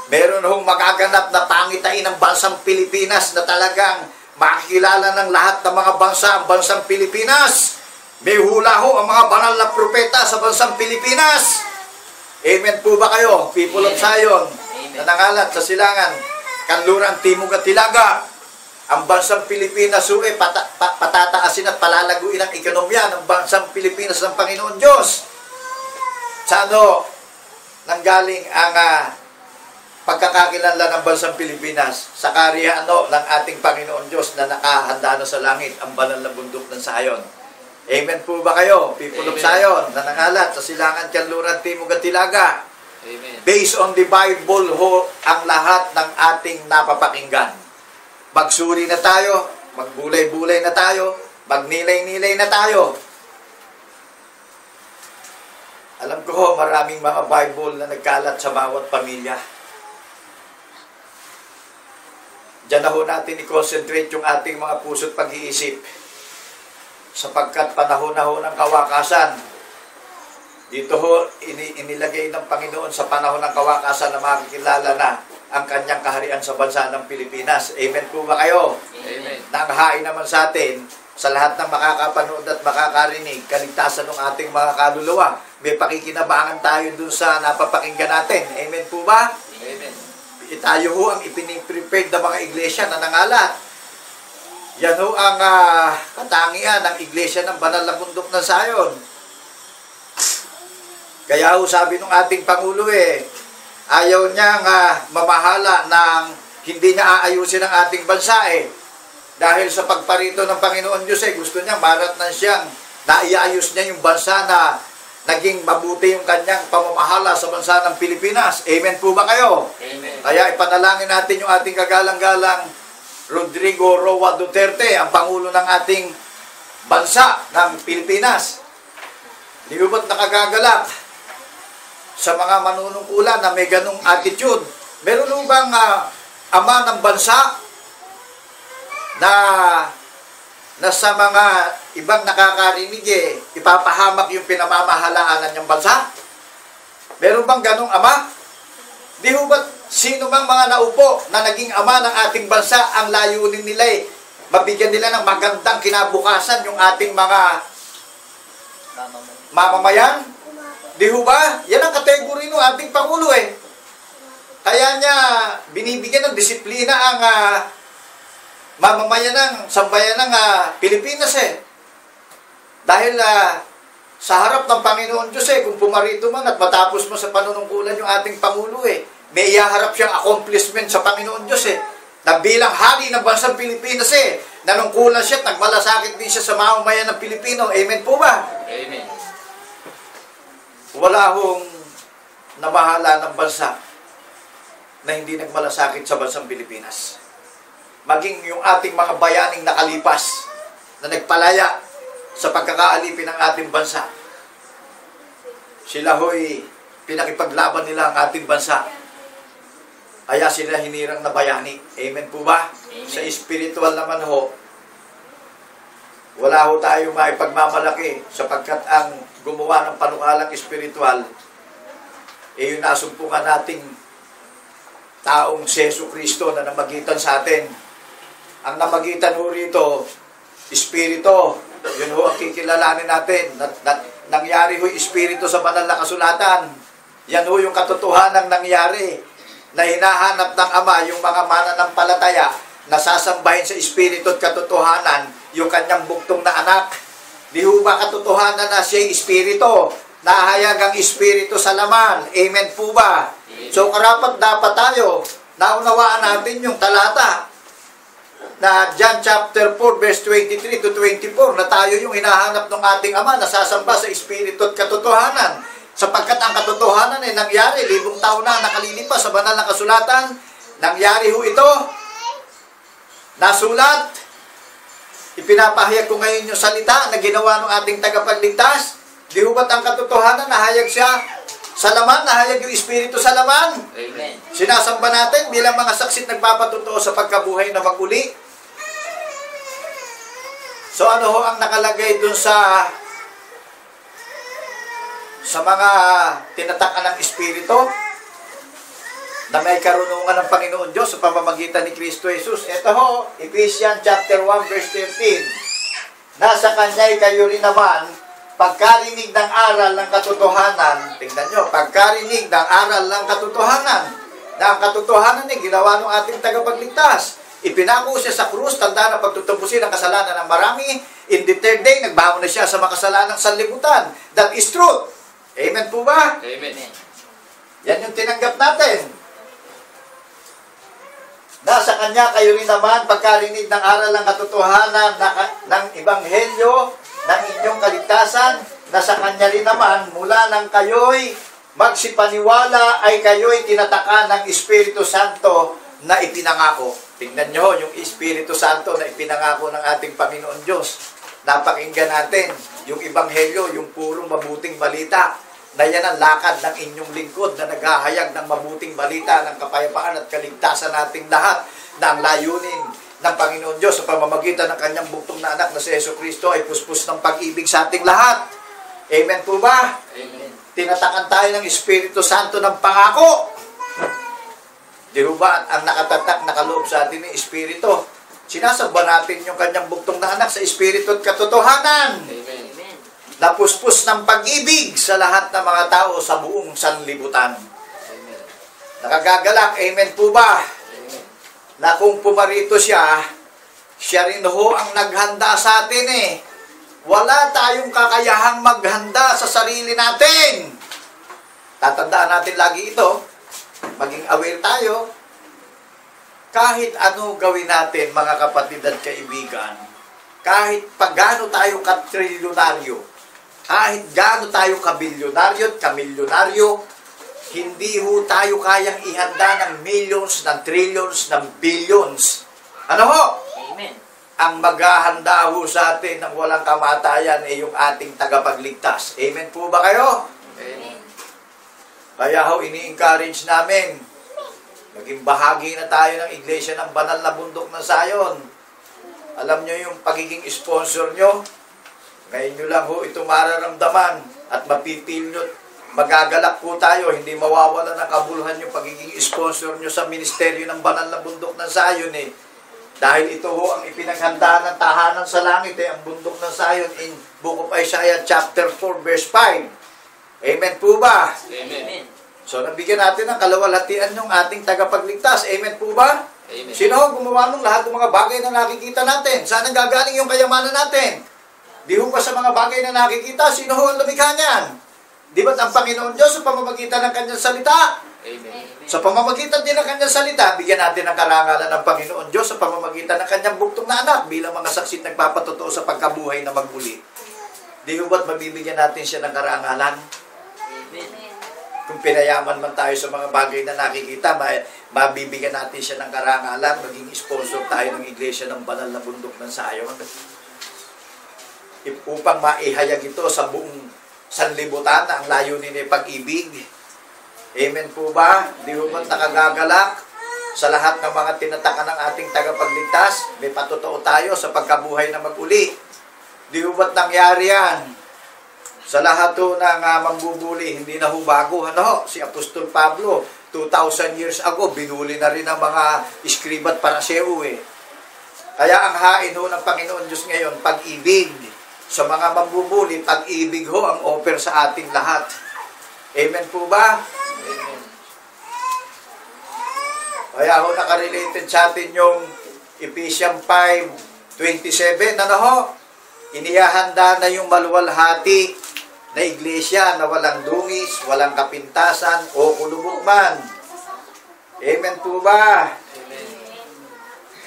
Meron hong magaganap na pangitain ng bansang Pilipinas na talagang makikilala ng lahat ng mga bansa ang bansang Pilipinas. May hula ho ang mga banal na propeta sa bansang Pilipinas. Amen po ba kayo, people of Zion, na nangalat sa silangan, kanluran, timog at hilaga? Ang bansang Pilipinas ho patataasin at palalaguin ang ekonomiya ng bansang Pilipinas ng Panginoon Diyos. Sa ano nanggaling ang pagkakakilanlan ng bansang Pilipinas? Sa kaharian ng ating Panginoon Diyos na nakahanda na sa langit ang banal na bundok ng Sayon. Amen po ba kayo, people of Zion, na nangalat sa silangan, kanluran, timog at hilaga? Amen. Based on the Bible ho ang lahat ng ating napapakinggan. Magsuri na tayo, magbulay-bulay na tayo, magnilay-nilay na tayo. Alam ko ho, maraming mga Bible na nagkalat sa bawat pamilya. Diyan na ho natin i-concentrate yung ating mga puso't pag-iisip. Sapagkat panahon na ho ng kawakasan. Dito ho, inilagay ng Panginoon sa panahon ng kawakasan na makikilala na ang kanyang kaharian sa bansa ng Pilipinas. Amen po ba kayo? Amen. Nanghain naman sa atin, sa lahat ng makakapanood at makakarinig, kaligtasan ng ating mga kaluluwa. May pakikinabangan tayo dun sa napapakinggan natin. Amen po ba? Amen. tayo ho ang ipiniprepared ng mga iglesia na nangalat. Yan ho ang katangian ng iglesia ng banal na bundok ng Zion. Kaya ho sabi ng ating Pangulo ayaw niyang mamahala ng hindi niya aayusin ang ating bansa Dahil sa pagparito ng Panginoon Diyos gusto niya maratnan siyang naiayos niya yung bansa na naging mabuti yung kanyang pamamahala sa bansa ng Pilipinas. Amen po ba kayo? Amen. Kaya ipanalangin natin yung ating kagalang-galang Rodrigo Roa Duterte, ang Pangulo ng ating bansa ng Pilipinas. Di ba ba't nakagagalak sa mga manunungkulan na may ganong attitude? Meron mo bang ama ng bansa na sa mga ibang nakakarinig ipapahamak yung pinamamahalaan ng bansa? Meron bang ganong ama? Di ho ba't sino bang mga naupo na naging ama ng ating bansa, ang layunin nila mabigyan nila ng magandang kinabukasan yung ating mga mamamayan? Di ho ba? Yan ang kategory ng ating Pangulo Kaya niya binibigyan ng disiplina ang mamamayan ng sambayan ng Pilipinas Dahil sa harap ng Panginoon Diyos kung pumarito man at matapos mo sa panunungkulan yung ating Pangulo may ihaharap siyang accomplishment sa Panginoon Diyos na bilang hari ng bansang Pilipinas nanungkulan siya at nagmalasakit din siya sa mamamayan ng Pilipino. Amen po ba? Amen. Wala hong namahala ng bansa na hindi nagmalasakit sa bansang Pilipinas. Maging yung ating mga bayaning nakalipas na nagpalaya sa pagkakaalipin ng ating bansa. Sila ho'y pinakipaglaban nila ang ating bansa. Kaya sila hinirang na bayani. Amen po ba? Amen. Sa spiritual naman ho, wala ho tayo maipagmamalaki sapagkat ang gumawa ng panukalang spiritual yung nasumpungan nating taong si Jesu Kristo na namagitan sa atin. Ang namagitan ho rito, Espiritu, yun ho ang kikilalanin natin. Nangyari ho Espiritu sa banal na kasulatan. Yan ho yung katotohanan nangyari na hinahanap ng Ama yung mga mananampalataya na sasambahin sa Espiritu at katotohanan yung kanyang buktong na anak. Di ho ba katotohanan na siya'y Espiritu? Nahayag ang Espiritu sa laman. Amen po ba? So karapat dapat tayo naunawaan natin yung talata na John chapter 4 verse 23 to 24 na tayo yung hinahanap ng ating Ama na sasamba sa Espiritu at katotohanan. Sapagkat ang katotohanan nangyari, 5,000 taon na nakalilipas sa banal na kasulatan. Nangyari ho ito. Nasulat. Ipinapahayag ko ngayon yung salita na ginawa ng ating tagapagligtas. Di ho ba't ang katotohanan nahayag siya sa laman, nahayag yung Espiritu sa laman? Amen. Sinasamba natin bilang mga saksit nagpapatutuo sa pagkabuhay na maguli. So ano ho ang nakalagay dun sa mga tinatakan ng Espiritu na may karunungan ng Panginoon Diyos sa pamamagitan ni Kristo Jesus? Ito ho, Ephesians chapter 1 verse 13. Nasa Kanya'y kayo rin naman pagkarinig ng aral ng katotohanan. Tingnan nyo, pagkarinig ng aral ng katotohanan. Na ang katotohanan ginawa ng ating tagapagligtas. Ipinako siya sa krus, tanda na pagtutubusin ang kasalanan ng marami. In the third day, nagbaon na siya sa makasalanang sanlibutan. That is truth. Amen po ba? Amen. Yan yung tinanggap natin. Nasa Kanya kayo rin naman pagkarinig ng aral ng katotohanan ng Ebanghelyo ng inyong kaligtasan, na sa Kanya rin naman mula nang kayo'y magsipaniwala ay kayo'y tinatakan ng Espiritu Santo na ipinangako. Tingnan nyo yung Espiritu Santo na ipinangako ng ating Panginoon Diyos. Napakinggan natin yung Ebanghelyo, yung purong mabuting balita, na yan ang lakad ng inyong lingkod na naghahayag ng mabuting balita ng kapayapaan at kaligtasan nating lahat, na ang layunin ng Panginoon Diyos sa pamamagitan ng kanyang buktong na anak na si Jesu Kristo ay puspos ng pag-ibig sa ating lahat. Amen po ba? Amen. Tinatakan tayo ng Espiritu Santo ng pangako. Di ba ang nakatatak, nakaloob sa atin ng Espiritu? Sinasamba natin yung kanyang buktong na anak sa Espiritu at katotohanan. Amen. Napuspos ng pag-ibig sa lahat ng mga tao sa buong sanlibutan. Amen. Nakagagalak, amen po ba? Na kung pumarito siya, siya rin ho ang naghanda sa atin eh. Wala tayong kakayahang maghanda sa sarili natin. Tatandaan natin lagi ito. Maging aware tayo. Kahit ano gawin natin, mga kapatid at kaibigan, kahit pagano tayo katrilyonaryo, kahit gaano tayo kabilyonaryo at kamilyonaryo, hindi ho tayo kayang ihanda ng millions, ng trillions, ng billions. Ano ho? Amen. Ang maghahanda ho sa atin ng walang kamatayan ay yung ating tagapagligtas. Amen po ba kayo? Amen. Kaya ho, ini-encourage namin, maging bahagi na tayo ng Iglesia ng Banal na Bundok ng Sayon. Alam nyo yung pagiging sponsor nyo, ngayon nyo lang ho ito mararamdaman at mapipil nyo. Magagalak po tayo, hindi mawawala ng kabuluhan yung pagiging sponsor nyo sa ministeryo ng Banal na Bundok ng Sayon eh. Dahil ito ho ang ipinaghanda ng tahanan sa langit ang Bundok ng Sayon in Book of Isaiah chapter 4 verse 5. Amen po ba? Amen. So, nabigyan natin ng kalawalhatian yung ating tagapagligtas. Amen po ba? Amen. Sino ang gumawa ng lahat ng mga bagay na nakikita natin? Saan ang gagaling yung kayamanan natin? Di ho ba sa mga bagay na nakikita, sino ho ang lumikha niyan? Di ba't ang Panginoon Diyos sa pamamagitan ng kanyang salita? Amen. Sa pamamagitan din ng kanyang salita, bigyan natin ng karangalan ng Panginoon Diyos sa pamamagitan ng kanyang buktong na anak bilang mga saksi nagpapatotoo sa pagkabuhay na magmuli. Di ho ba't mabibigyan natin siya ng karangalan? Amen. Kung pinayaman man tayo sa mga bagay na nakikita, mabibigyan natin siya ng karangalan, maging sponsor tayo ng Iglesia ng Banal na Bundok ng Sayon. Upang maihayag ito sa buong sanlibutan na ang layunin ay pag-ibig. Amen po ba? Di ho ba't nakagagalak sa lahat ng mga tinatakan ng ating tagapagligtas? May patotoo tayo sa pagkabuhay na mag-uli. Di ho ba't nangyari yan? Sa lahat ho ng mambubuli, hindi na ho bago. Ano? Si Apostol Pablo, 2,000 years ago, binuli na rin ang mga iskribat paraseo eh. Kaya ang hain ho ng Panginoon Diyos ngayon, pag-ibig. Sa mga mambubuli, pag-ibig ho ang offer sa ating lahat. Amen po ba? Amen. Kaya ho, nakarelated sa atin yung Ephesians 5:27. Ano ho? Inihahanda na yung maluwalhati na iglesia na walang dungis, walang kapintasan o kulubok man. Amen po ba? Amen.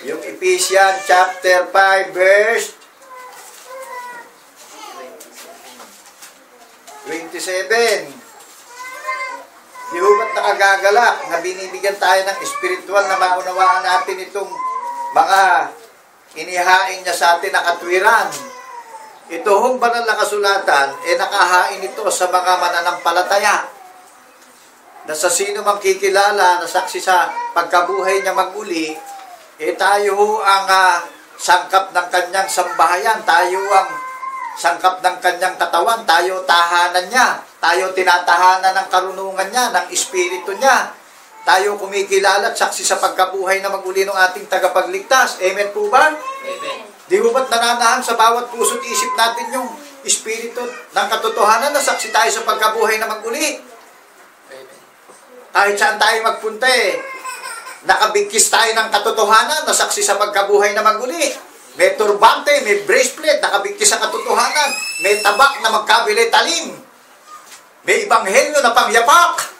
Yung Ephesians chapter 5 verse 27. Di ho ba't nakagagalak na binibigyan tayo ng espiritual na maunawaan natin itong mga inihain niya sa atin na katwiran. Ito hong banal na kasulatan, nakahain ito sa mga mananampalataya. Na sa sino mang kikilala na saksi sa pagkabuhay niya mag-uli, tayo ho ang sangkap ng kanyang sambahayan, tayo ang sangkap ng kanyang katawan, tayo tahanan niya, tayo tinatahanan ng karunungan niya, ng espiritu niya, tayo kumikilala at saksi sa pagkabuhay na mag-uli ng ating tagapagligtas. Amen po ba? Amen. Di ho ba't nananahan sa bawat puso't isip natin yung espiritu ng katotohanan na saksi tayo sa pagkabuhay na mag-uli? Kahit saan tayo magpunta nakabigkis tayo ng katotohanan na saksi sa pagkabuhay na mag-uli. May turbante, may bracelet, nakabigkis sa katotohanan. May tabak na magkabilay talim. May ibanghelyo na pangyapak.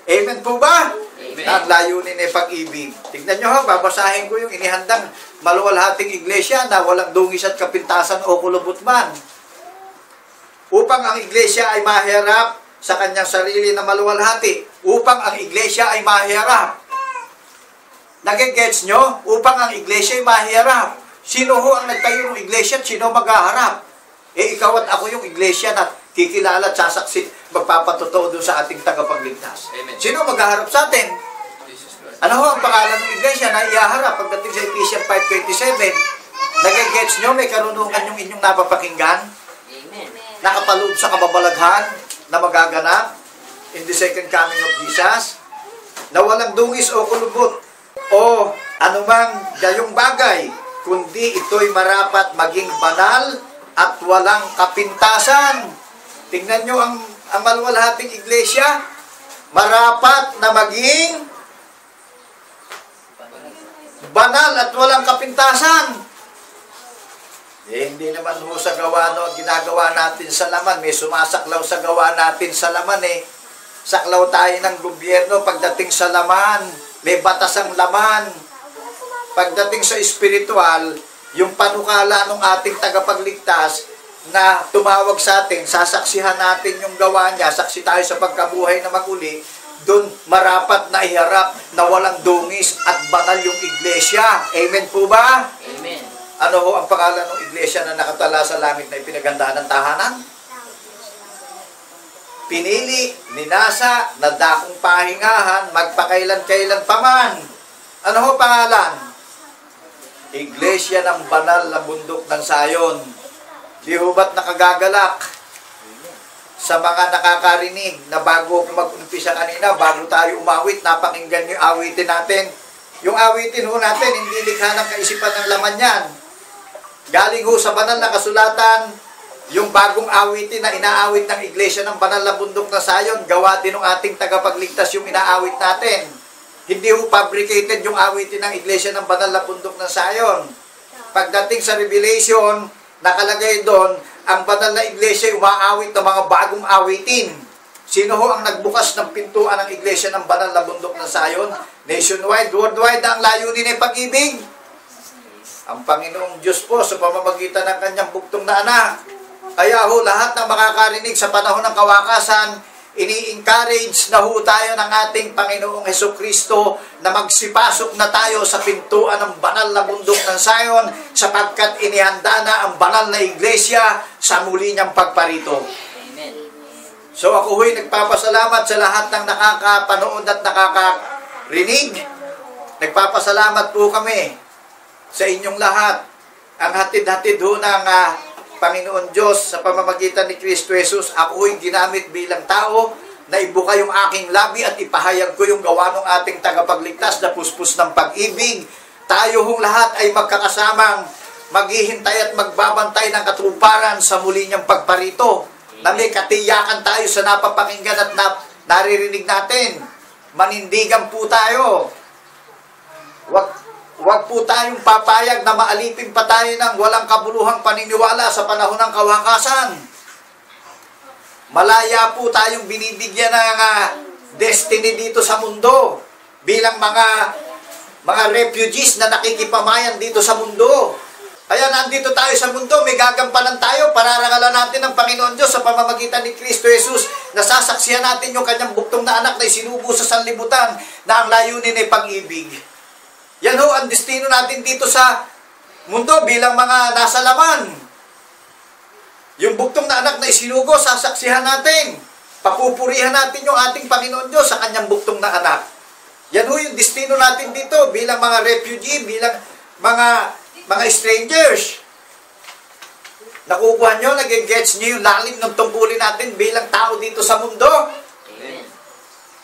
Amen po ba? Amen. Ang layunin ay pag-ibig. Tignan nyo babasahin ko yung inihandang maluwalhating iglesia na walang dungis at kapintasan o kulubot man. Upang ang iglesia ay mahiharap sa kanyang sarili na maluwalhati. Upang ang iglesia ay mahiharap. Nagigets nyo? Upang ang iglesia ay mahiharap. Sino ho ang nagtayo ng iglesia at sino maghaharap? Ikaw at ako yung iglesia na kikilala at sasaksi, magpapatotoo doon sa ating tagapagligtas. Amen. Sino maghaharap sa atin? Ano ho ang pangalan ng iglesia na ihaharap pagdating sa Ephesians 5:27? Nagigets nyo? May karunungan yung inyong napapakinggan? Amen. Nakapaloob sa kababalaghan na magaganap in the second coming of Jesus? Na walang dungis o kulubot o anumang gayong bagay, kundi ito'y marapat maging banal at walang kapintasan. Tingnan nyo ang maluwalhating iglesia, marapat na maging banal at walang kapintasan. Hindi naman ho sa gawa no, ginagawa natin sa laman. May sumasaklaw sa gawa natin sa laman Saklaw tayo ng gobyerno pagdating sa laman. May batas ang laman. Pagdating sa espiritual, yung panukala ng ating tagapagligtas na tumawag sa atin, sasaksihan natin yung gawa niya, saksi tayo sa pagkabuhay na maguli, doon marapat na iharap na walang dungis at banal yung iglesia. Amen po ba? Amen. Ano ho ang pangalan ng iglesia na nakatala sa langit na ipinaghandaan ng tahanan? Pinili, ninasa, na dakong pahingahan, magpakailan-kailan paman. Ano ho pangalan? Iglesia ng banal na bundok ng Sayon. Di ho ba't nakagagalak sa mga nakakarinig na bago mag-umpisa kanina, bago tayo umawit, napakinggan yung awitin natin. Yung awitin ho natin, hindi likha ng kaisipan ng laman yan. Galing ho sa banal na kasulatan, yung bagong awitin na inaawit ng iglesia ng banal na bundok na Sayon, gawa din ng ating tagapagligtas yung inaawit natin. Hindi ho fabricated yung awitin ng iglesia ng banal na bundok na Sayon. Pagdating sa Revelation, nakalagay doon, ang banal na iglesia umaawit ng mga bagong awitin. Sino ho ang nagbukas ng pintuan ng iglesia ng banal na bundok ng Sayon? Nationwide, worldwide, ang layunin ay pag-ibig. Ang Panginoong Diyos po sa pamamagitan ng kanyang bugtong na anak. Kaya ho, lahat ng makakarinig sa panahon ng kawakasan, ini-encourage na ho tayo ng ating Panginoong Hesukristo na magsipasok na tayo sa pintuan ng banal na bundok ng Sayon sapagkat inihanda na ang banal na iglesia sa muli niyang pagparito. Amen. So ako ho'y nagpapasalamat sa lahat ng nakakapanood at nakakarinig. Nagpapasalamat po kami sa inyong lahat. Ang hatid-hatid ho ng Panginoon Diyos sa pamamagitan ni Kristo Jesus, ako ho'y ginamit bilang tao na ibuka yung aking labi at ipahayag ko yung gawa ng ating tagapagligtas na puspos ng pag-ibig. Tayo hong lahat ay magkakasamang maghihintay at magbabantay ng katuparan sa muli niyang pagparito. Na may katiyakan tayo sa napapakinggan at naririnig natin. Manindigan po tayo. Huwag po tayong papayag na maalipin pa tayo ng walang kabuluhang paniniwala sa panahon ng kawakasan. Malaya po tayong binibigyan ng destiny dito sa mundo bilang mga refugees na nakikipamayan dito sa mundo. Kaya nandito tayo sa mundo, may gagampanan tayo, pararangalan natin ng Panginoon Diyos sa pamamagitan ni Kristo Jesus. Nasasaksihan natin yung kanyang buktong na anak na isinubo sa sanlibutan na ang layunin ay pag-ibig. Yan ho ang destino natin dito sa mundo bilang mga nasa laman. Yung buktong na anak na isinugo, sasaksihan natin. Papupurihan natin yung ating Panginoon Diyos sa kanyang buktong na anak. Yan ho yung destino natin dito bilang mga refugee, bilang mga strangers. Nakukuha nyo, nag-gets nyo yung lalim ng tungkulin natin bilang tao dito sa mundo.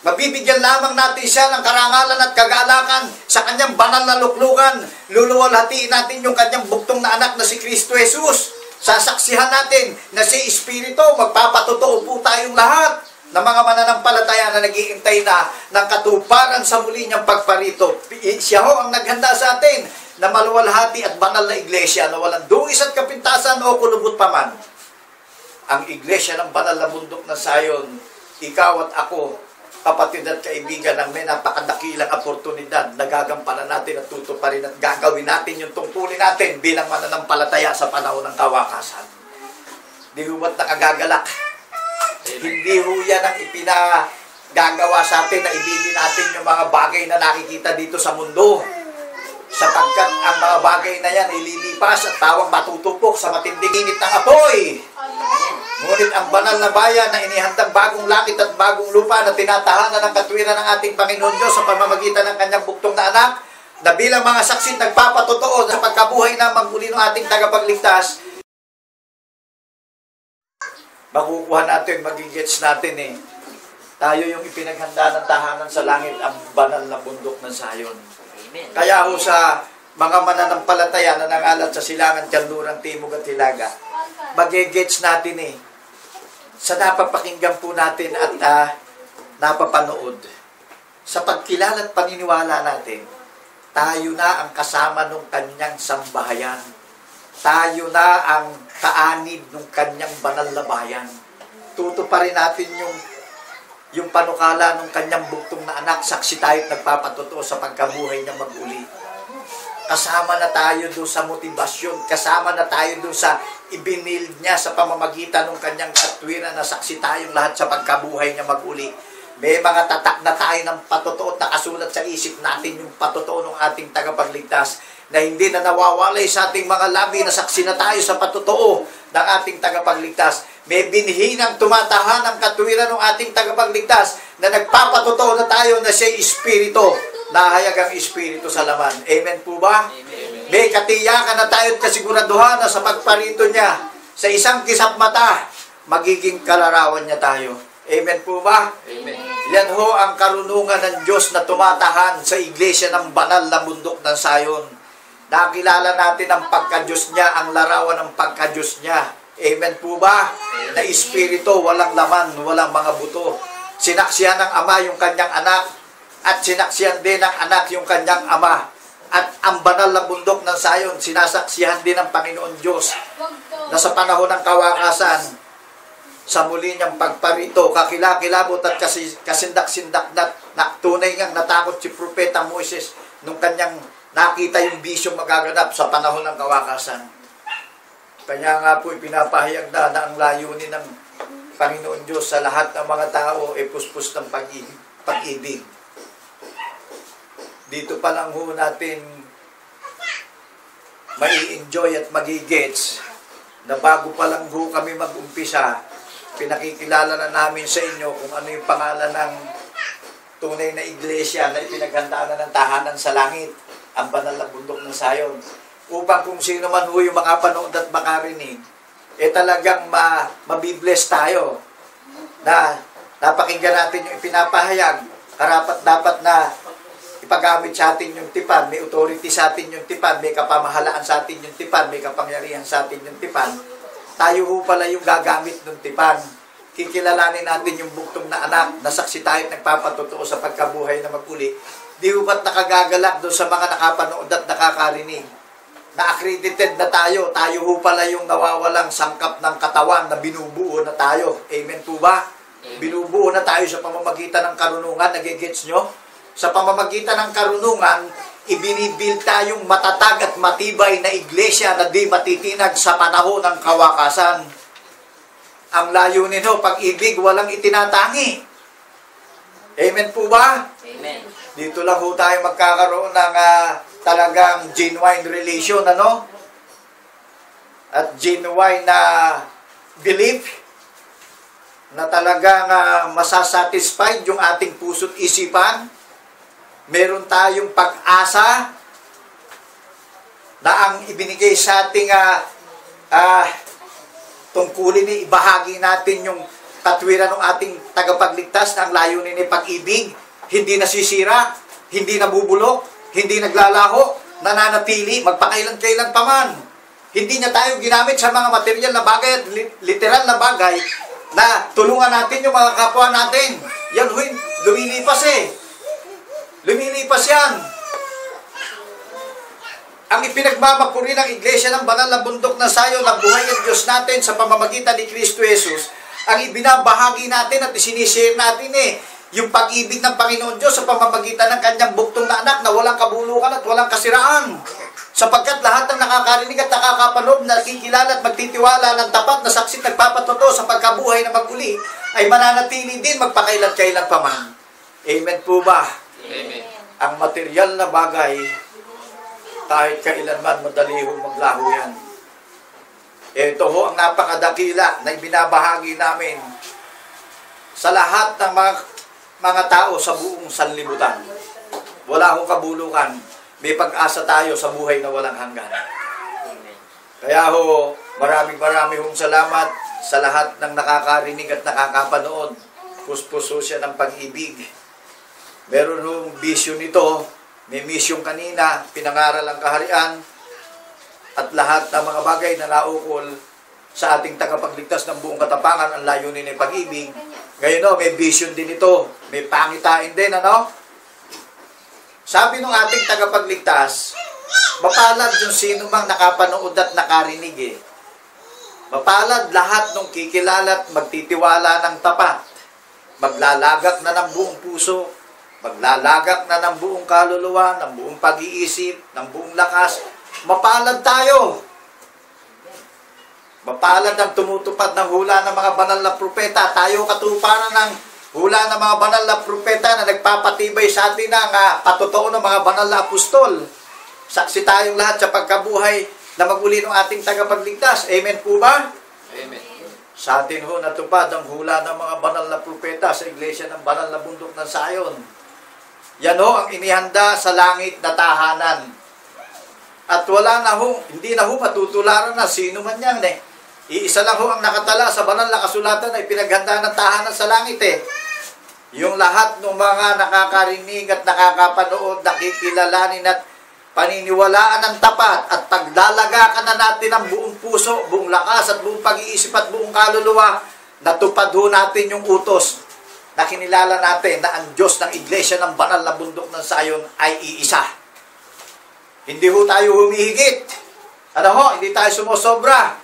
Mabibigyan lamang natin siya ng karangalan at kagalakan sa kanyang banal na luklukan. Luluwalhatiin natin yung kanyang buktong na anak na si Kristo Jesus. Sasaksihan natin na si Espiritu, magpapatotoo po tayong lahat ng mga mananampalataya na nag-iintay na ng katuparan sa muli niyang pagparito. Siya ho ang naghanda sa atin na maluwalhati at banal na iglesia na walang dungis at kapintasan o kulubot pa man. Ang iglesia ng banal na bundok ng Sayon, ikaw at ako, kapatid at kaibigan, ang may napakadakilang oportunidad na gagampanan natin at tutuparin at gagawin natin yung tungkulin natin bilang mananampalataya sa panahon ng kawakasan. Di ho ba't nakagagalak? Hindi ho yan ang ipinagagawa sa atin na ibigin natin yung mga bagay na nakikita dito sa mundo. Sapagkat ang mga bagay na yan ay lilipas at tawang matutupok sa matinding init ng apoy. Ngunit ang banal na bayan na inihandang bagong langit at bagong lupa na tinatahanan ng katwiran ng ating Panginoon Diyos sa pamamagitan ng kanyang buktong na anak, na bilang mga saksi nagpapatotoo sa pagkabuhay na magmuli ng ating tagapagligtas, makukuha natin, magigets natin tayo yung ipinaghanda ng tahanan sa langit, ang banal na bundok ng Sayon. Amen. Kaya ho sa mga mananampalataya na nangalat sa silangan, kanlurang, timog at hilaga, magigets natin sa napapakinggan po natin at napapanood, sa pagkilala at paniniwala natin tayo na ang kasama ng kanyang sambahayan. Tayo na ang kaanib ng kanyang banal na bayan. Tutuparin natin yung panukala ng kanyang buktong na anak, saksi tayo at nagpapatotoo sa pagkabuhay niya mag-uli. Kasama na tayo doon sa motibasyon, kasama na tayo doon sa ibinild niya sa pamamagitan ng kanyang katwiran na saksi tayong lahat sa pagkabuhay niya mag-uli. May mga tatak na tayo ng patotoo at nakasulat sa isip natin yung patotoo ng ating tagapagligtas na hindi na nawawalay sa ating mga labi na saksi na tayo sa patotoo ng ating tagapagligtas. May binhinang tumatahan ang katwiran ng ating tagapagligtas na nagpapatotoo na tayo na siya'y Espiritu, nahayag ang Espiritu sa laman. Amen po ba? Amen. May katiyakan na tayo at kasiguraduhan na sa pagparito niya sa isang kisap mata, magiging kalarawan niya tayo. Amen po ba? Amen. Yan ho ang karunungan ng Diyos na tumatahan sa iglesia ng banal na bundok ng Sayon. Nakilala natin ang pagka-Diyos niya, ang larawan ng pagka-Diyos niya. Amen po ba? Na Espiritu, walang laman, walang mga buto. Sinaksihan ng Ama yung kanyang anak, at sinaksihan din ng anak yung kanyang Ama. At ang banal na bundok ng Sayon, sinasaksihan din ng Panginoon Diyos na sa panahon ng kawakasan, sa muli niyang pagparito, kakilakilabot at kasindak-sindak na tunay ngang natakot si Propeta Moises nung kanyang nakita yung bisyong magaganap sa panahon ng kawakasan. Kanya nga po ipinapahayag na ang layunin ng Panginoon Diyos sa lahat ng mga tao ay puspos ng pag-ibig. Dito pa lang ho natin mai-enjoy at magigets na bago pa lang ho kami mag-umpisa, pinakikilala na namin sa inyo kung ano yung pangalan ng tunay na iglesia na ipinaghandaan na ng tahanan sa langit, ang banal na bundok ng Sayon. Upang kung sino man ho yung makapanood at makarinig, talagang mabibless tayo na napakinggan natin yung ipinapahayag. Karapat-dapat na ipagamit sa atin yung tipan, may authority sa atin yung tipan, may kapamahalaan sa atin yung tipan, may kapangyarihan sa atin yung tipan. Tayo ho pala yung gagamit ng tipan. Kikilalanin natin yung buktong na anak, na saksi tayo at nagpapatotoo sa pagkabuhay na mag-uli. Di ho ba't nakagagalak doon sa mga nakapanood at nakakarinig? Na-accredited na tayo ho pala yung nawawalang sangkap ng katawan na binubuo na tayo. Amen po ba? Binubuo na tayo sa pamamagitan ng karunungan. Nagigets nyo? Sa pamamagitan ng karunungan, ibinibuild tayong matatag at matibay na iglesia na di matitinag sa panahon ng kawakasan. Ang layunin ho, pag-ibig, walang itinatangi. Amen po ba? Amen. Dito lang ho tayo magkakaroon ng talagang genuine relation, ano? At genuine na belief na talagang masasatisfied yung ating puso't isipan. Meron tayong pag-asa na ang ibinigay sa ating tungkulin ni ibahagi natin yung katwiran ng ating tagapagligtas na ang layunin ni pag-ibig, hindi nasisira, hindi nabubulok, hindi naglalaho, nananatili, magpakailan-kailan pa man. Hindi niya tayo ginamit sa mga material na bagay at literal na bagay na tulungan natin yung mga kapwa natin. Yan, lumilipas Lumilipas yan. Ang ipinagmamagpuri ng iglesia ng banal na bundok ng Sayon na buhay ng Diyos natin sa pamamagitan ni Kristo Jesus, ang ibinabahagi natin at isinishare natin yung pag-ibig ng Panginoon Diyos sa pamamagitan ng kanyang buktong na anak na walang kabulukan at walang kasiraan. Sapagkat lahat ng nakakarinig at nakakapanood na nakikilala at magtitiwala ng tapat na saksi at nagpapatotoo sa pagkabuhay na mag-uli ay mananatili din magpakailan-kailan pa man. Amen po ba? Amen. Ang material na bagay, kahit kailanman madali ho maglaho yan. Ito ho ang napakadakila na ibinabahagi namin sa lahat ng mga tao sa buong sanlibutan. Wala hong kabulukan. May pag-asa tayo sa buhay na walang hanggan. Kaya ho, maraming hong salamat sa lahat ng nakakarinig at nakakapanood. Puspuso siya ng pag-ibig. Meron hong vision nito, may mission kanina, pinangaral ang kaharian, at lahat ng mga bagay na naukol sa ating tagapagligtas ng buong katapangan, ang layunin ay pag-ibig. Ngayon may vision din ito, may pangitain din, ano? Sabi ng ating tagapagligtas, mapalad yung sino mang nakapanood at nakarinig eh. Mapalad lahat ng kikilala at magtitiwala ng tapat. Maglalagak na ng buong puso, maglalagak na ng buong kaluluwa, ng buong pag-iisip, ng buong lakas. Mapalad tayo. Mapalad ang tumutupad ng hula ng mga banal na propeta. Tayo katuparan ng hula ng mga banal na propeta na nagpapatibay sa atin ng patotoo ng mga banal na apostol. Saksi tayong lahat sa pagkabuhay na maguli ng ating tagapagligtas. Amen po ba? Amen. Sa atin ho natupad ang hula ng mga banal na propeta sa iglesia ng banal na bundok ng Sayon. Yan ho ang inihanda sa langit na tahanan. At wala na ho, hindi na ho matutularan na sino man yan eh. Iisa lang ho ang nakatala sa banal na kasulatan ay pinaghanda ng tahanan sa langit eh. Yung lahat ng mga nakakarinig at nakakapanood, nakikilalanin at paniniwalaan ng tapat at paglalagakan na natin ang buong puso, buong lakas at buong pag-iisip at buong kaluluwa, natupad ho natin yung utos na kinilala natin na ang Diyos ng Iglesia ng banal na bundok ng Sayon ay iisa. Hindi ho tayo humihigit. Ano ho, hindi tayo sumosobra.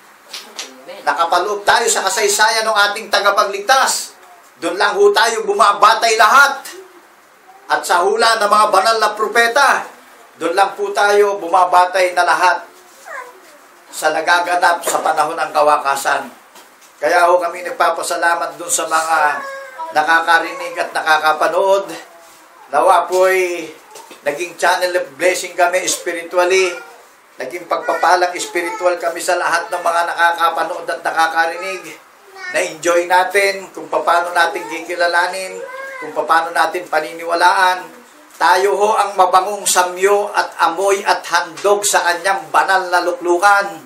Nakapaloob tayo sa kasaysayan ng ating tagapagligtas. Doon lang ho tayo bumabatay lahat. At sa hula ng mga banal na propeta, doon lang po tayo bumabatay na lahat sa nagaganap sa panahon ng kawakasan. Kaya ho kami nagpapasalamat doon sa mga nakakarinig at nakakapanood. Nawa po'y naging channel of blessing kami spiritually. Naging pagpapalang spiritual kami sa lahat ng mga nakakapanood at nakakarinig. Na-enjoy natin kung paano natin kikilalanin, kung paano natin paniniwalaan. Tayo ho ang mabangong samyo at amoy at handog sa kanyang banal na luklukan.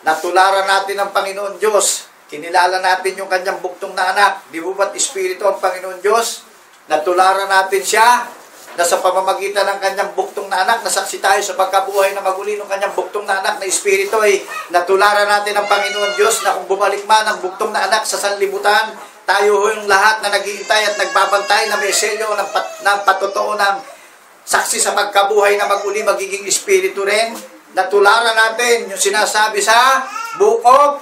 Natularan natin ang Panginoon Diyos. Kinilala natin yung kanyang buktong na anak. Di ba ba't Espiritu ang Panginoon Diyos? Natularan natin siya na sa pamamagitan ng kanyang buktong na anak, nasaksi tayo sa pagkabuhay na maguli ng kanyang buktong na anak na Espiritu ay natularan natin ang Panginoon Diyos na kung bumalik man ang buktong na anak sa sanlibutan, tayo ho yung lahat na naghihintay at nagbabantay na may selyo ng patotoo ng saksi sa pagkabuhay na maguli magiging Espiritu rin. Natularan natin yung sinasabi sa Book of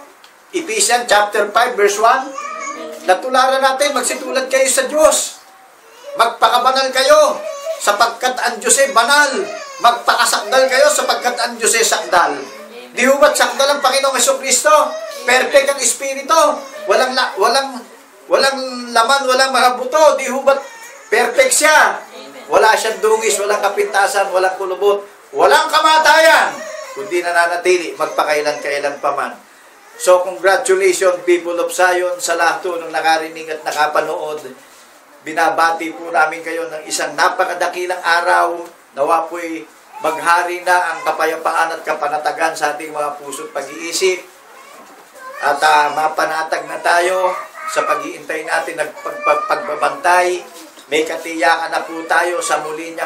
Ephesians chapter 5 verse 1. Natularan natin magsitulad kayo sa Diyos. Magpakabanal kayo sapagkat ang Diyos ay banal. Magpakasakdal kayo sapagkat ang Diyos ay sakdal. Di ho ba't sakdal ang Panginoong Jesucristo? Perfect ang Espiritu. Walang laman, walang mga buto. Di ho ba't perfect siya? Wala siyang dungis, walang kapintasan, walang kulubot, walang kamatayan, kundi nananatili magpakailan-kailan pa man. So, congratulations, people of Zion, sa lahat ng nakarinig at nakapanood. Binabati po namin kayo ng isang napakadakilang araw. Nawa po'y maghari na ang kapayapaan at kapanatagan sa ating mga puso't pag-iisip. At mapanatag na tayo sa pag-iintay natin ng pagbabantay. May katiyakan na po tayo sa muling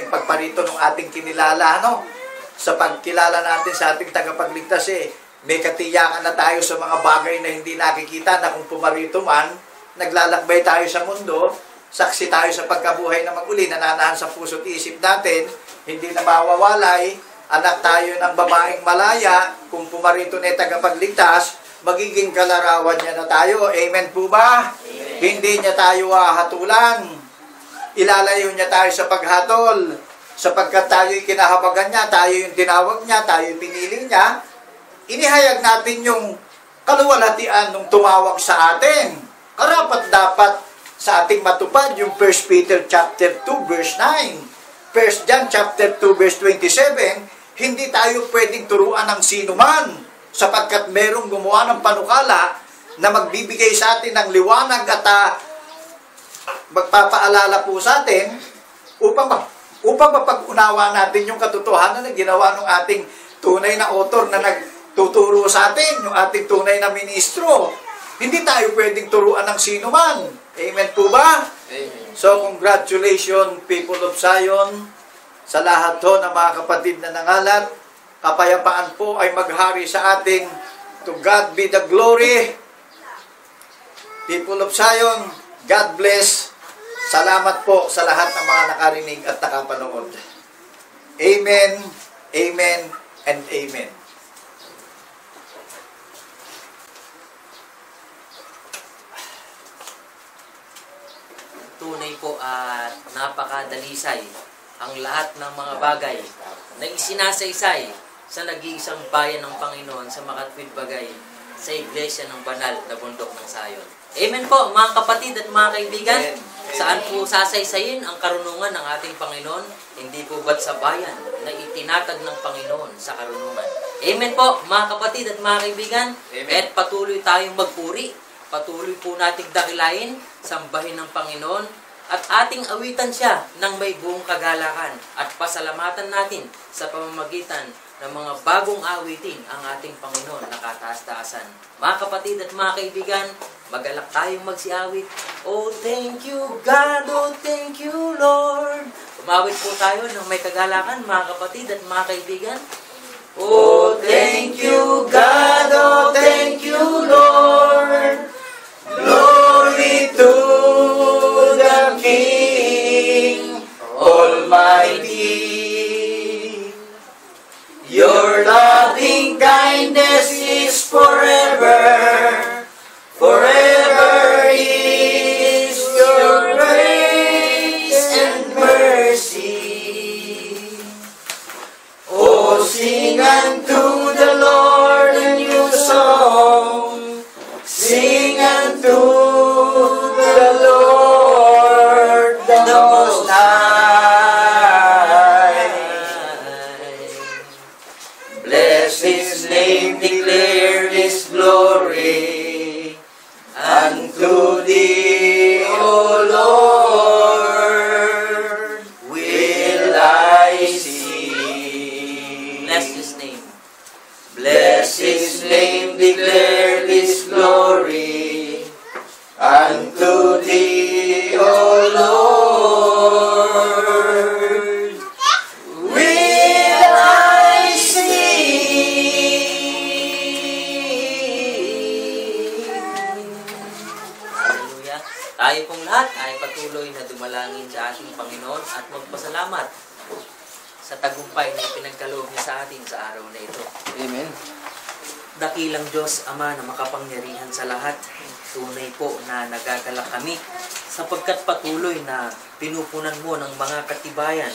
pagparito ng ating kinilala. Sa pagkilala natin sa ating tagapagligtas may katiyakan na tayo sa mga bagay na hindi nakikita na kung pumarito man, naglalakbay tayo sa mundo, saksi tayo sa pagkabuhay na maguli, nananahan sa puso't isip natin, hindi na mawawalay, anak tayo ng babaeng malaya, kung pumarito na tagapagligtas, magiging kalarawan niya na tayo. Amen po ba? Amen. Hindi niya tayo hatulan. Ilalayo niya tayo sa paghatol. Sapagkat tayo'y kinahabagan niya, tayo yung tinawag niya, tayo yung pinili niya, inihayag natin yung kaluwalhatian nung tumawag sa atin. Karapat dapat sa ating matupad yung 1 Peter chapter 2 verse 9. 1 John chapter 2 verse 27, hindi tayo pwedeng turuan ng sino man sapagkat merong gumawa ng panukala na magbibigay sa atin ng liwanag at magpapaalala po sa atin upang mapag-unawa natin yung katotohanan na ginawa ng ating tunay na author na nagtuturo sa atin, yung ating tunay na ministro. Hindi tayo pwedeng turuan ng sino man. Amen po ba? Amen. So, congratulations, people of Zion, sa lahat ho ng mga kapatid na nangalat. Kapayapaan po ay maghari sa atin. To God be the glory. People of Zion, God bless. Salamat po sa lahat ng mga nakarinig at nakapanood. Amen, amen, and amen. Tunay po at napakadalisay ang lahat ng mga bagay na isinasaysay sa nag-iisang bayan ng Panginoon sa Makatwid Bagay sa Iglesia ng Banal na Bundok ng Sayon. Amen po mga kapatid at mga kaibigan. Amen. Saan po sasaysayin ang karunungan ng ating Panginoon? Hindi po ba't sa bayan na itinatag ng Panginoon sa karunungan? Amen po mga kapatid at mga kaibigan. Amen. At patuloy tayong magpuri. Patuloy po nating dakilain, sambahin ng Panginoon, at ating awitan siya ng may buong kagalakan at pasalamatan natin sa pamamagitan ng mga bagong awitin ang ating Panginoon na kataas-taasan. Mga kapatid at mga kaibigan, magalak tayong magsiawit. Oh, thank you God, oh, thank you Lord. Umawit po tayo ng may kagalakan, mga kapatid at mga kaibigan. Oh, thank you God, oh, thank you Lord. Glory to the King Almighty. Your loving kindness is forever. Forever is your grace and mercy. Oh, sing unto the Lord a new song. Sing unto the Lord the Most High. Bless His name, declare His glory unto Thee, O Lord, will I sing. Bless His name. Bless His name, declare His glory unto Thee, O Lord, will I sing. Hallelujah. Tayo pong lahat ay patuloy na dumalangin sa ating Panginoon at magpasalamat sa tagumpay na pinagkaloob niya sa atin sa araw na ito. Amen. Dakilang Diyos, Ama na makapangyarihan sa lahat, tunay po na nagagalak kami sapagkat patuloy na pinupunan mo ng mga katibayan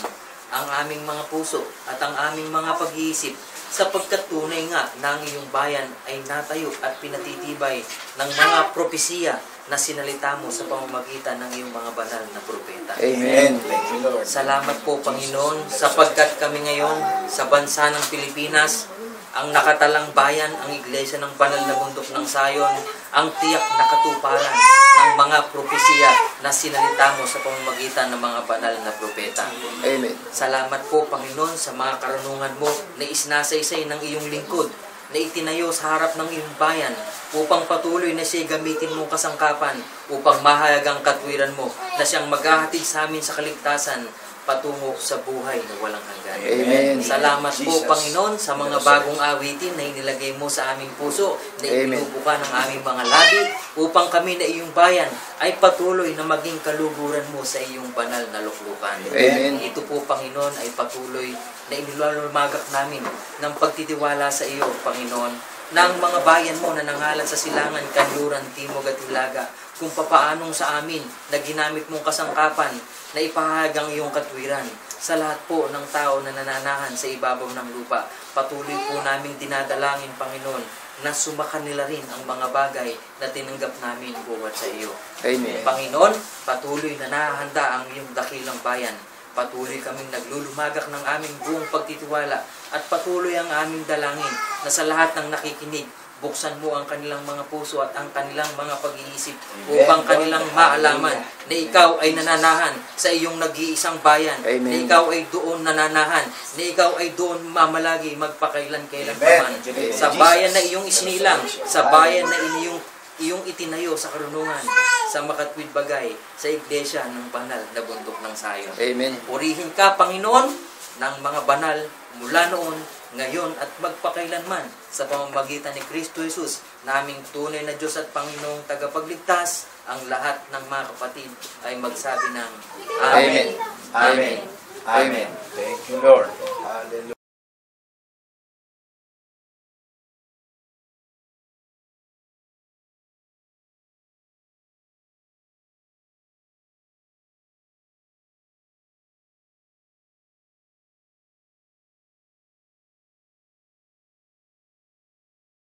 ang aming mga puso at ang aming mga pag-iisip sapagkat tunay nga na ang iyong bayan ay natayo at pinatitibay ng mga propesiya na sinalita mo sa pamamagitan ng iyong mga banal na propeta. Amen. Thank you, Lord. Salamat po, Panginoon, sapagkat kami ngayon sa bansa ng Pilipinas, ang nakatalang bayan, ang Iglesia ng Banal na Bundok ng Sayon, ang tiyak na katuparan ng mga propesiya na sinalita mo sa pamamagitan ng mga banal na propeta. Amen. Salamat po, Panginoon, sa mga karunungan mo na isinasaysay ng iyong lingkod, na itinayo sa harap ng iyong bayan upang patuloy na siya gamitin mong kasangkapan upang mahayag ang katwiran mo na siyang maghahatid sa amin sa kaligtasan patungo sa buhay na walang hanggan. Amen. Salamat po, Jesus. Panginoon, sa mga bagong awitin na inilagay mo sa aming puso, na Amen. ipinubuka ng aming mga labi, upang kami na iyong bayan ay patuloy na maging kaluguran mo sa iyong banal na luklukan. Amen. Ito po, Panginoon, ay patuloy na inilalumagak namin ng pagtitiwala sa iyo, Panginoon, ng mga bayan mo na nangalat sa silangan, kanluran, timog at hilaga, kung papaanong sa amin na ginamit mong kasangkapan na ipahayag ang iyong katwiran sa lahat po ng tao na nananahan sa ibabaw ng lupa. Patuloy po naming dinadalangin, Panginoon, na sumakan nila rin ang mga bagay na tinanggap namin buwat sa iyo. Amen. Panginoon, patuloy na nahahanda ang iyong dakilang bayan. Patuloy kaming naglulumagak ng aming buong pagtitiwala at patuloy ang aming dalangin na sa lahat ng nakikinig, buksan mo ang kanilang mga puso at ang kanilang mga pag-iisip upang kanilang maalaman na ikaw ay nananahan sa iyong nag-iisang bayan, Amen. na ikaw ay doon nananahan, na ikaw ay doon mamalagi magpakailan-kailan Amen. paman. Sa bayan na iyong isinilang, sa bayan na iyong itinayo sa karunungan, sa Makatwid Bagay, sa Iglesia ng Banal na Bundok ng Sayon. Amen. Purihin ka, Panginoon, ng mga banal mula noon, ngayon at magpakailanman sa pamamagitan ni Kristo Jesus, naming tunay na Diyos at Panginoong tagapagligtas. Ang lahat ng mga kapatid ay magsabi ng Amen. Amen. Amen. Amen. Thank you, Lord. Hallelujah.